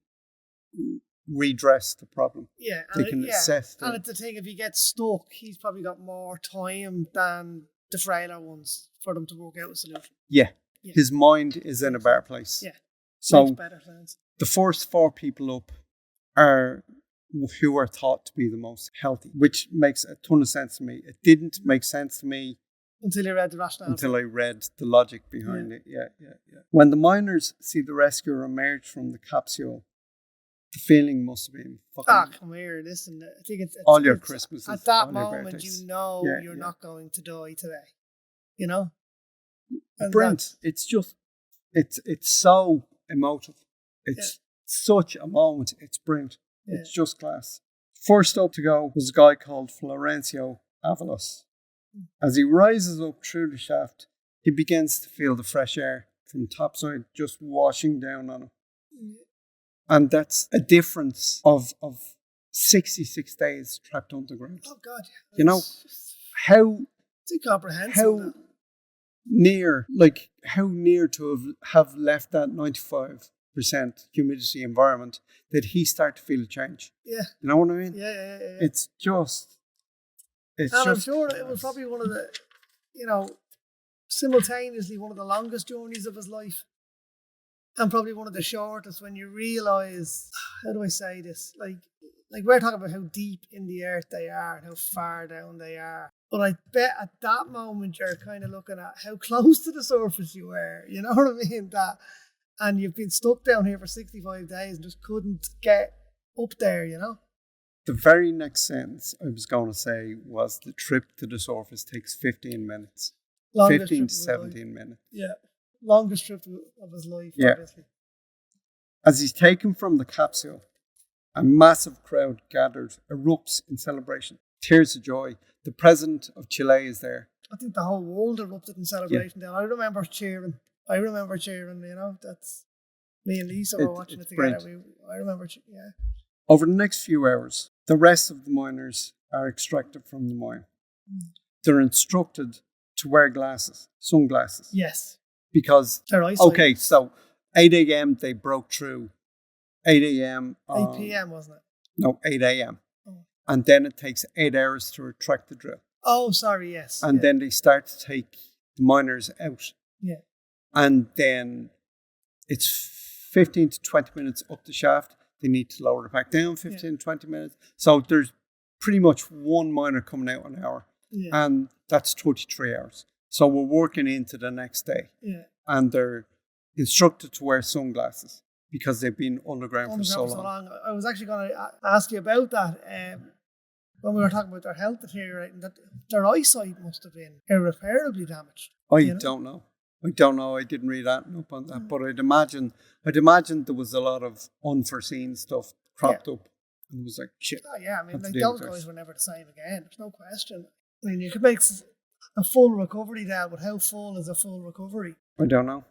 Speaker 1: redress the problem.
Speaker 2: Yeah.
Speaker 1: They can assess
Speaker 2: and it's the thing, if he gets stuck, he's probably got more time than the frailer ones for them to work out a solution.
Speaker 1: Yeah. his mind is in a better place.
Speaker 2: Yeah.
Speaker 1: So
Speaker 2: Makes better sense.
Speaker 1: the first 4 people up are who are thought to be the most healthy, which makes a ton of sense to me. It didn't make sense to me
Speaker 2: Until you read the rationale.
Speaker 1: until I read the logic behind it. Yeah. When the miners see the rescuer emerge from the capsule, the feeling must have been fucking
Speaker 2: come here, listen. I think it's
Speaker 1: all your Christmases.
Speaker 2: At that
Speaker 1: all your
Speaker 2: moment,
Speaker 1: birthdays.
Speaker 2: you know you're not going to die today. You know? And
Speaker 1: Brent, it's just, it's so emotive. It's such a moment. It's brilliant.
Speaker 2: Yeah.
Speaker 1: It's just class. First up to go was a guy called Florencio Avalos. As he rises up through the shaft, he begins to feel the fresh air from topside just washing down on him. And that's a difference of 66 days trapped underground.
Speaker 2: Oh, God.
Speaker 1: You know, how...
Speaker 2: It's incomprehensible.
Speaker 1: How near to have left that 95% humidity environment did he start to feel a change?
Speaker 2: Yeah.
Speaker 1: You know what I mean?
Speaker 2: Yeah.
Speaker 1: It's just...
Speaker 2: And I'm sure it was probably one of the, simultaneously one of the longest journeys of his life. And probably one of the shortest when you realise, how do I say this? Like we're talking about how deep in the earth they are and how far down they are. But I bet at that moment you're kind of looking at how close to the surface you were. You know what I mean? And you've been stuck down here for 65 days and just couldn't get up there, you know?
Speaker 1: The very next sentence I was going to say was the trip to the surface takes 15 minutes.
Speaker 2: Longest
Speaker 1: 15 to 17 minutes.
Speaker 2: Yeah. Longest trip of his life, obviously.
Speaker 1: As he's taken from the capsule, a massive crowd gathered erupts in celebration. Tears of joy. The president of Chile is there.
Speaker 2: I think the whole world erupted in celebration then. I remember cheering. That's me and Lisa were watching it together. I remember,
Speaker 1: Over the next few hours, the rest of the miners are extracted from the mine. They're instructed to wear sunglasses.
Speaker 2: Yes.
Speaker 1: Because,
Speaker 2: their eyesight.
Speaker 1: Okay, so 8 a.m. they broke through. 8 a.m.
Speaker 2: 8 p.m. wasn't it?
Speaker 1: No, 8 a.m.
Speaker 2: Oh.
Speaker 1: And then it takes 8 hours to retract the drill.
Speaker 2: Oh, sorry, yes.
Speaker 1: And then they start to take the miners out.
Speaker 2: Yeah.
Speaker 1: And then it's 15 to 20 minutes up the shaft. They need to lower it back down 15 to 20 minutes. So there's pretty much one miner coming out an hour.
Speaker 2: Yeah.
Speaker 1: And that's 33 hours. So we're working into the next day.
Speaker 2: Yeah.
Speaker 1: And they're instructed to wear sunglasses because they've been underground for so long.
Speaker 2: I was actually going to ask you about that when we were talking about their health deteriorating, that their eyesight must have been irreparably damaged.
Speaker 1: I don't know. I didn't read that up on that, but I'd imagine there was a lot of unforeseen stuff cropped up, and it was like shit.
Speaker 2: Oh yeah, I mean, those guys were never the same again. There's no question. I mean, you could make a full recovery there, but how full is a full recovery?
Speaker 1: I don't know.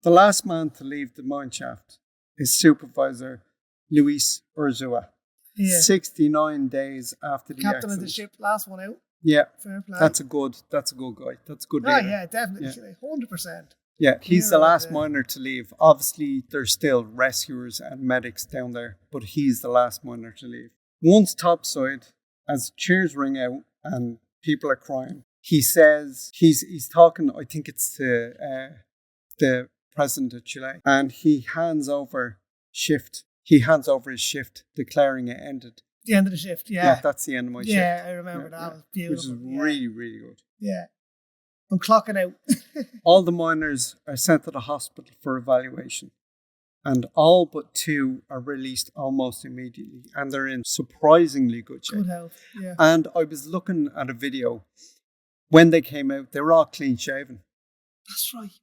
Speaker 1: The last man to leave the mine shaft is supervisor Luis Urzua. 69 days after the
Speaker 2: captain
Speaker 1: accident.
Speaker 2: of the ship, last one out.
Speaker 1: Yeah,
Speaker 2: fair play.
Speaker 1: That's a good guy. That's a good
Speaker 2: leader.
Speaker 1: leader.
Speaker 2: Yeah, definitely, 100%.
Speaker 1: Yeah, he's the last miner to leave. Obviously, there's still rescuers and medics down there, but he's the last miner to leave. Once topside, as cheers ring out and people are crying, he says he's talking. I think it's to the president of Chile, and he hands over his shift, declaring it ended.
Speaker 2: The end of the shift,
Speaker 1: Yeah, that's the end of my shift.
Speaker 2: Yeah, I remember that. It was beautiful.
Speaker 1: Which is really, really good.
Speaker 2: Yeah. I'm clocking out.
Speaker 1: All the miners are sent to the hospital for evaluation, and all but 2 are released almost immediately, and they're in surprisingly good shape.
Speaker 2: Good health, yeah.
Speaker 1: And I was looking at a video. When they came out, they were all clean shaven.
Speaker 2: That's right.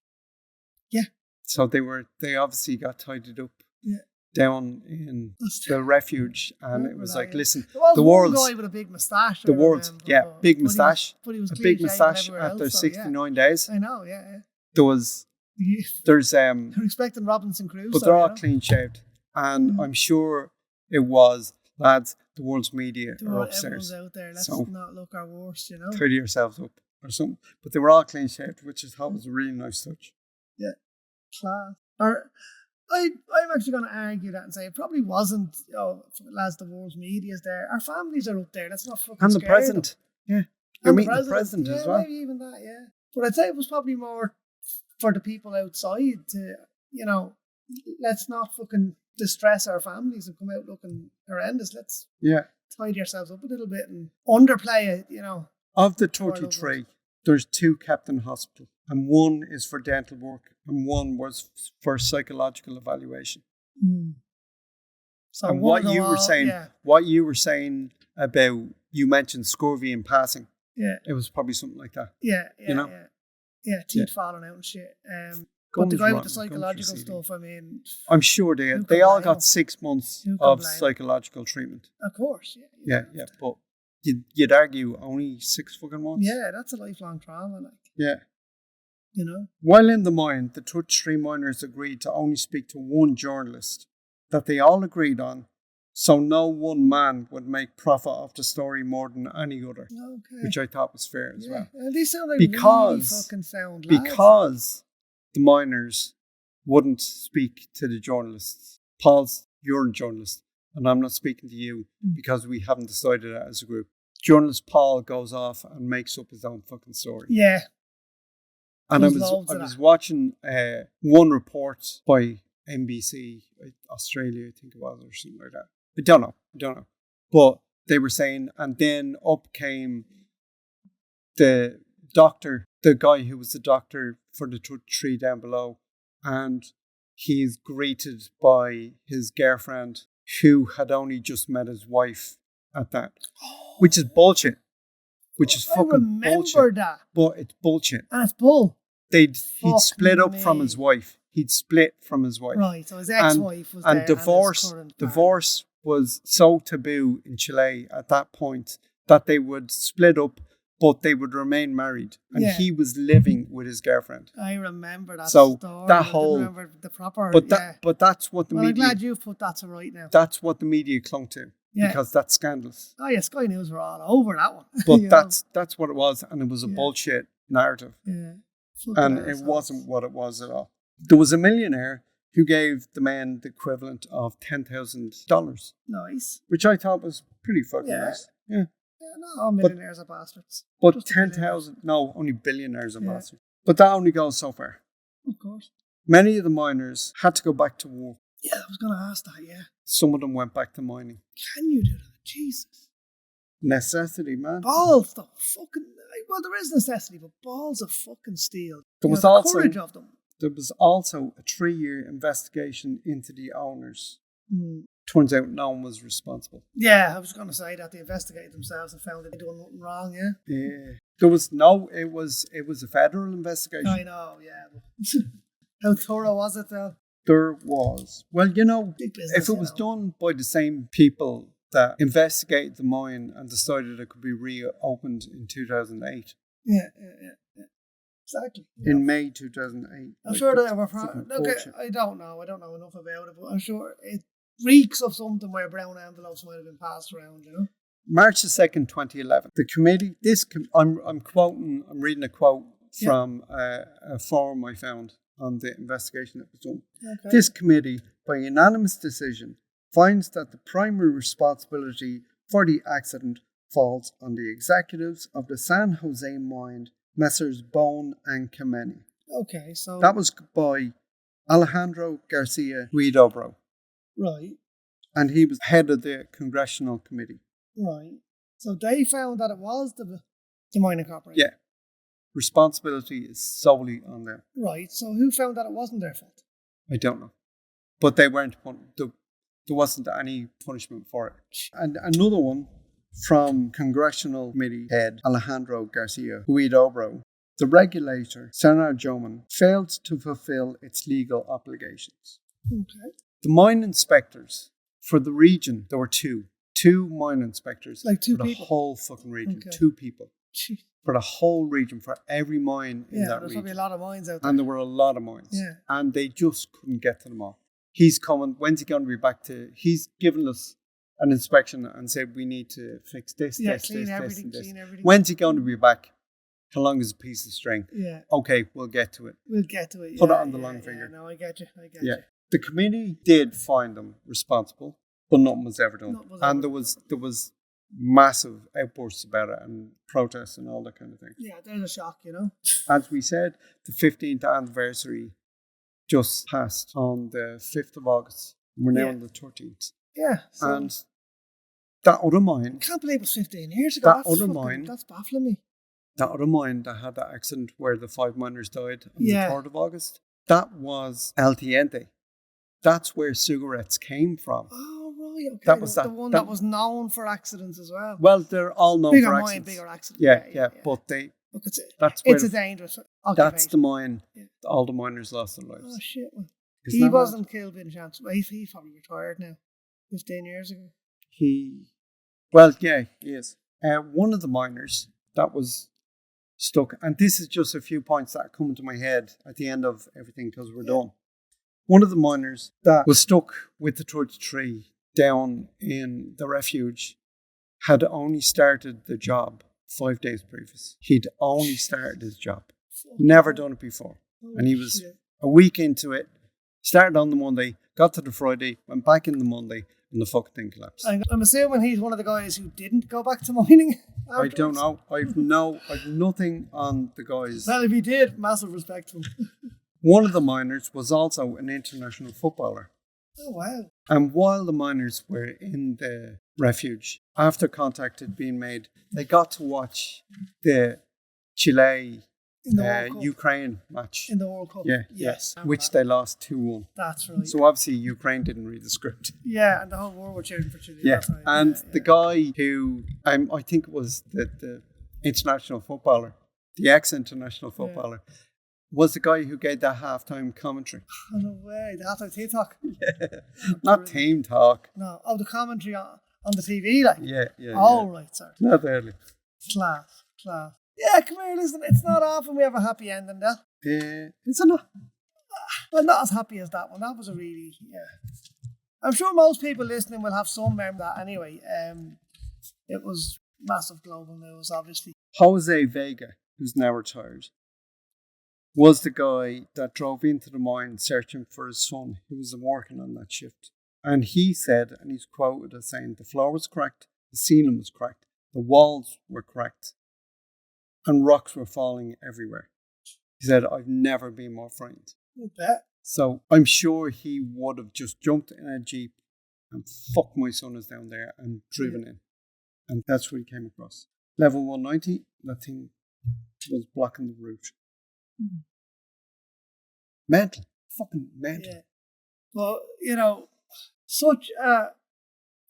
Speaker 2: Yeah.
Speaker 1: So they obviously got tidied up.
Speaker 2: Yeah.
Speaker 1: Down in the refuge, and it was like, listen,
Speaker 2: the world's one guy with a big moustache.
Speaker 1: The world's big moustache,
Speaker 2: but he was
Speaker 1: a big moustache after 69 days.
Speaker 2: I know, yeah.
Speaker 1: There's
Speaker 2: they're expecting Robinson Crusoe,
Speaker 1: but they're all clean shaved, and I'm sure it was, lads. The world's media are upstairs.
Speaker 2: Out there. Let's not look our worst,
Speaker 1: Tidy yourselves up or something. But they were all clean shaved, which I thought was a really nice touch.
Speaker 2: Yeah, class. I'm actually going to argue that and say it probably wasn't, lads, the world's media's there. Our families are up there. That's not fucking
Speaker 1: And the president. Yeah. You're meeting the president as well.
Speaker 2: Maybe even that, yeah. But I'd say it was probably more for the people outside to, let's not fucking distress our families and come out looking horrendous. Let's tidy ourselves up a little bit and underplay it,
Speaker 1: Of the 33, there's 2 kept in hospital, and 1 is for dental work, and 1 was for psychological evaluation.
Speaker 2: So
Speaker 1: and what you were saying about, you mentioned scurvy in passing.
Speaker 2: Yeah.
Speaker 1: It was probably something like that.
Speaker 2: Yeah. Teeth falling out and shit. But the guy with the psychological stuff, I mean,
Speaker 1: I'm sure they all got 6 months of psychological treatment.
Speaker 2: Of course,
Speaker 1: yeah. But you'd argue only 6 fucking months.
Speaker 2: Yeah, that's a lifelong trauma, like.
Speaker 1: Yeah.
Speaker 2: While
Speaker 1: in the mine, the 33 miners agreed to only speak to 1 journalist that they all agreed on, so no one man would make profit off the story more than any other.
Speaker 2: Okay.
Speaker 1: Which I thought was fair as well.
Speaker 2: And these sound like really fucking sound lads.
Speaker 1: Because the miners wouldn't speak to the journalists. Paul's, you're a journalist, and I'm not speaking to you because we haven't decided that as a group. Journalist Paul goes off and makes up his own fucking story.
Speaker 2: Yeah.
Speaker 1: And I was watching one report by NBC, Australia, I think it was, or something like that. I don't know. But they were saying, and then up came the doctor, the guy who was the doctor for the tree down below, and he's greeted by his girlfriend who had only just met his wife at that, which is bullshit. Which is fucking bullshit.
Speaker 2: That.
Speaker 1: But it's bullshit.
Speaker 2: And it's bull.
Speaker 1: He'd split up from his wife. He'd split from his wife.
Speaker 2: Right, so his ex-wife was
Speaker 1: and
Speaker 2: there.
Speaker 1: Divorce was so taboo in Chile at that point that they would split up, but they would remain married. And he was living with his girlfriend.
Speaker 2: I remember that
Speaker 1: story.
Speaker 2: That whole... I remember the proper...
Speaker 1: But that's what the media...
Speaker 2: I'm glad you've put that to right now.
Speaker 1: That's what the media clung to. Yeah. Because that's scandalous.
Speaker 2: Oh yeah, Sky News were all over that one.
Speaker 1: But that's what it was, and it was a bullshit narrative.
Speaker 2: Yeah.
Speaker 1: And it wasn't what it was at all. There was a millionaire who gave the men the equivalent of $10,000.
Speaker 2: Nice.
Speaker 1: Which I thought was pretty fucking nice. Yeah.
Speaker 2: No, millionaires are bastards.
Speaker 1: But 10,000, no, only billionaires are bastards. But that only goes so far.
Speaker 2: Of course.
Speaker 1: Many of the miners had to go back to work.
Speaker 2: Yeah, I was going to ask that, yeah.
Speaker 1: Some of them went back to mining.
Speaker 2: Can you do that? Jesus.
Speaker 1: Necessity, man.
Speaker 2: Balls, though. Fucking... Well, there is necessity, but balls of fucking steel.
Speaker 1: There was
Speaker 2: also courage of them.
Speaker 1: There was also a 3-year investigation into the owners. Turns out no one was responsible.
Speaker 2: Yeah, I was going to say that they investigated themselves and found that they done nothing wrong. Yeah.
Speaker 1: Yeah. There was no. It was a federal investigation.
Speaker 2: I know. Yeah. How thorough was it, though?
Speaker 1: There was. Well,
Speaker 2: big business,
Speaker 1: if it was done by the same people that investigated the mine and decided it could be reopened in 2008.
Speaker 2: Yeah. Exactly.
Speaker 1: In May 2008.
Speaker 2: I'm sure that I don't know enough about it, but I'm sure it reeks of something where brown envelopes might have been passed around,
Speaker 1: March the 2nd, 2011. The committee, I'm reading a quote from a forum I found on the investigation that was done. Okay. This committee, by unanimous decision, finds that the primary responsibility for the accident falls on the executives of the San Jose mine, Messrs. Bone and Kameni.
Speaker 2: Okay, so...
Speaker 1: That was by Alejandro Garcia Huidobro.
Speaker 2: Right.
Speaker 1: And he was head of the congressional committee.
Speaker 2: Right. So they found that it was the mining corporation?
Speaker 1: Yeah. Responsibility is solely on them.
Speaker 2: Right. So who found that it wasn't their fault?
Speaker 1: I don't know. But they weren't... There wasn't any punishment for it. And another one from Congressional Committee head Alejandro Garcia Huidobro. The regulator, Senator Joman, failed to fulfill its legal obligations.
Speaker 2: Okay.
Speaker 1: The mine inspectors for the region, there were two mine inspectors.
Speaker 2: Like two
Speaker 1: for
Speaker 2: people?
Speaker 1: The whole fucking region.
Speaker 2: Okay.
Speaker 1: 2 people.
Speaker 2: Jeez.
Speaker 1: For the whole region, for every mine in that region.
Speaker 2: Yeah, there's probably a lot of mines out there.
Speaker 1: And there were a lot of mines.
Speaker 2: Yeah.
Speaker 1: And they just couldn't get to them all. He's coming, when's he going to be back to, he's given us an inspection and said we need to fix this,
Speaker 2: clean everything.
Speaker 1: When's he going to be back? How long is a piece of string?
Speaker 2: Yeah.
Speaker 1: Okay, we'll get to it.
Speaker 2: Put
Speaker 1: it on the long finger.
Speaker 2: No, I get you.
Speaker 1: The committee did find them responsible, but nothing was ever done. There was massive outbursts about it and protests and all that kind of thing.
Speaker 2: Yeah, there's a shock, you know.
Speaker 1: As we said, the 15th anniversary just passed on the 5th of August. We're now on the 13th.
Speaker 2: Yeah. So
Speaker 1: And that other mine...
Speaker 2: I can't believe it was 15 years ago. That's baffling me.
Speaker 1: That other mine that had that accident where the 5 miners died on the 3rd of August, that was El Tiente. That's where cigarettes came from.
Speaker 2: Oh, right. Okay.
Speaker 1: That was
Speaker 2: the one that was known for accidents as well.
Speaker 1: Well, they're all known for accidents.
Speaker 2: Bigger accidents.
Speaker 1: Yeah. But
Speaker 2: look,
Speaker 1: it's
Speaker 2: a dangerous occupation.
Speaker 1: That's the mine. Yeah. All the miners lost their lives.
Speaker 2: Oh, shit, man. He wasn't killed in chance. Well, he's probably retired now. 15 years ago.
Speaker 1: He is. One of the miners that was stuck, and this is just a few points that come into my head at the end of everything because we're done. One of the miners that was stuck with the 33 down in the refuge had only started the job 5 days previous. He'd only started his job. Never done it before. And he was a week into it. Started on the Monday, got to the Friday, went back in the Monday, and the fucking thing collapsed.
Speaker 2: I'm assuming he's one of the guys who didn't go back to mining afterwards.
Speaker 1: I don't know. I've nothing on the guys.
Speaker 2: Well, if he did, massive respect to him.
Speaker 1: One of the miners was also an international footballer.
Speaker 2: Oh, wow.
Speaker 1: And while the miners were in the refuge, after contact had been made, they got to watch the Chile Ukraine match.
Speaker 2: In the World Cup.
Speaker 1: Yeah, yes. Which they lost 2-1.
Speaker 2: That's right.
Speaker 1: So obviously Ukraine didn't read the script.
Speaker 2: Yeah, and the whole world were cheering for Chile.
Speaker 1: Yeah, and the guy who, I think it was the international footballer, the ex-international footballer, was the guy who gave that halftime commentary.
Speaker 2: Oh, no way. The halftime team talk?
Speaker 1: Yeah. Not team talk.
Speaker 2: No. Oh, the commentary on the TV, like?
Speaker 1: Yeah.
Speaker 2: Oh, right, sorry.
Speaker 1: Not early.
Speaker 2: Class. Yeah, come here, listen. It's not often we have a happy ending, Del.
Speaker 1: Is it not?
Speaker 2: Well, not as happy as that one. That was a really, I'm sure most people listening will have some memory of that anyway. It was massive global news, obviously.
Speaker 1: Jose Vega, who's now retired, was the guy that drove into the mine searching for his son who was working on that shift. And he said, and he's quoted as saying, the floor was cracked, the ceiling was cracked, the walls were cracked, and rocks were falling everywhere. He said, I've never been more frightened.
Speaker 2: I bet.
Speaker 1: So I'm sure he would have just jumped in a Jeep and fuck my son is down there and driven in. And that's what he came across. Level 190, that thing was blocking the route. Mental. Fucking mental.
Speaker 2: Yeah. Well,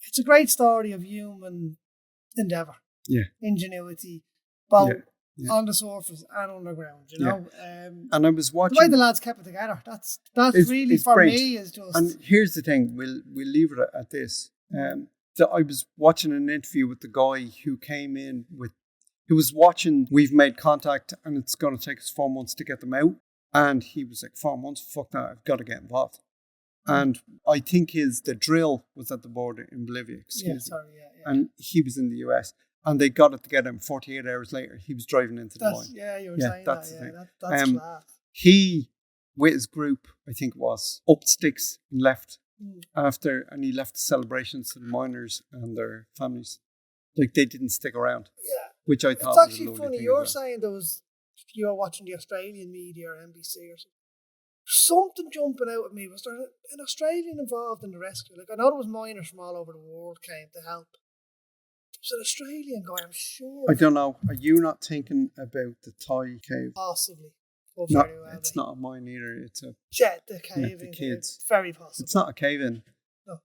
Speaker 2: it's a great story of human endeavour.
Speaker 1: Yeah.
Speaker 2: Ingenuity. Both on the surface and underground, you know.
Speaker 1: And I was watching...
Speaker 2: The way the lads kept it together, that's really, for
Speaker 1: great.
Speaker 2: me, is just...
Speaker 1: And here's the thing, we'll leave it at this. I was watching an interview with the guy who came in with... He was watching, we've made contact and it's going to take us 4 months to get them out. And he was like, 4 months? Fuck that, I've got to get involved. And I think the drill was at the border in Bolivia, and he was in the US. And they got it together, and 48 hours later, he was driving into the mine.
Speaker 2: Yeah, you were saying
Speaker 1: that's
Speaker 2: that.
Speaker 1: The thing.
Speaker 2: That's class.
Speaker 1: He, with his group, I think it was, upped sticks and left after, and he left the celebrations to the miners and their families. Like, they didn't stick around.
Speaker 2: Yeah.
Speaker 1: Which I thought
Speaker 2: was
Speaker 1: was
Speaker 2: actually funny. You were saying you were watching the Australian media or NBC or something. Something jumping out at me. Was there an Australian involved in the rescue? Like, I know there was miners from all over the world came to help. It was an Australian guy, I'm sure.
Speaker 1: I don't know. Are you not thinking about the Thai cave?
Speaker 2: Possibly.
Speaker 1: No, it's not a mine either. It's a...
Speaker 2: the caving.
Speaker 1: Yeah, the kids.
Speaker 2: It's very possible.
Speaker 1: It's not a cave-in.
Speaker 2: No.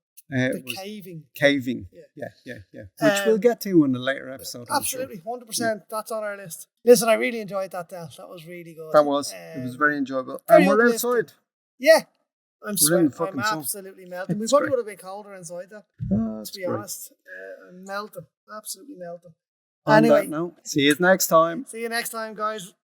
Speaker 1: Caving. Yeah. Which we'll get to in a later episode.
Speaker 2: Absolutely, 100%. Yeah. That's on our list. Listen, I really enjoyed that, Del. That was really good.
Speaker 1: That was. It was very enjoyable. And we're outside.
Speaker 2: Yeah. I'm
Speaker 1: sun.
Speaker 2: absolutely melting. We probably would have been colder inside that. To be honest. I'm melting. Absolutely melting.
Speaker 1: On that note, see you next time.
Speaker 2: See you next time, guys.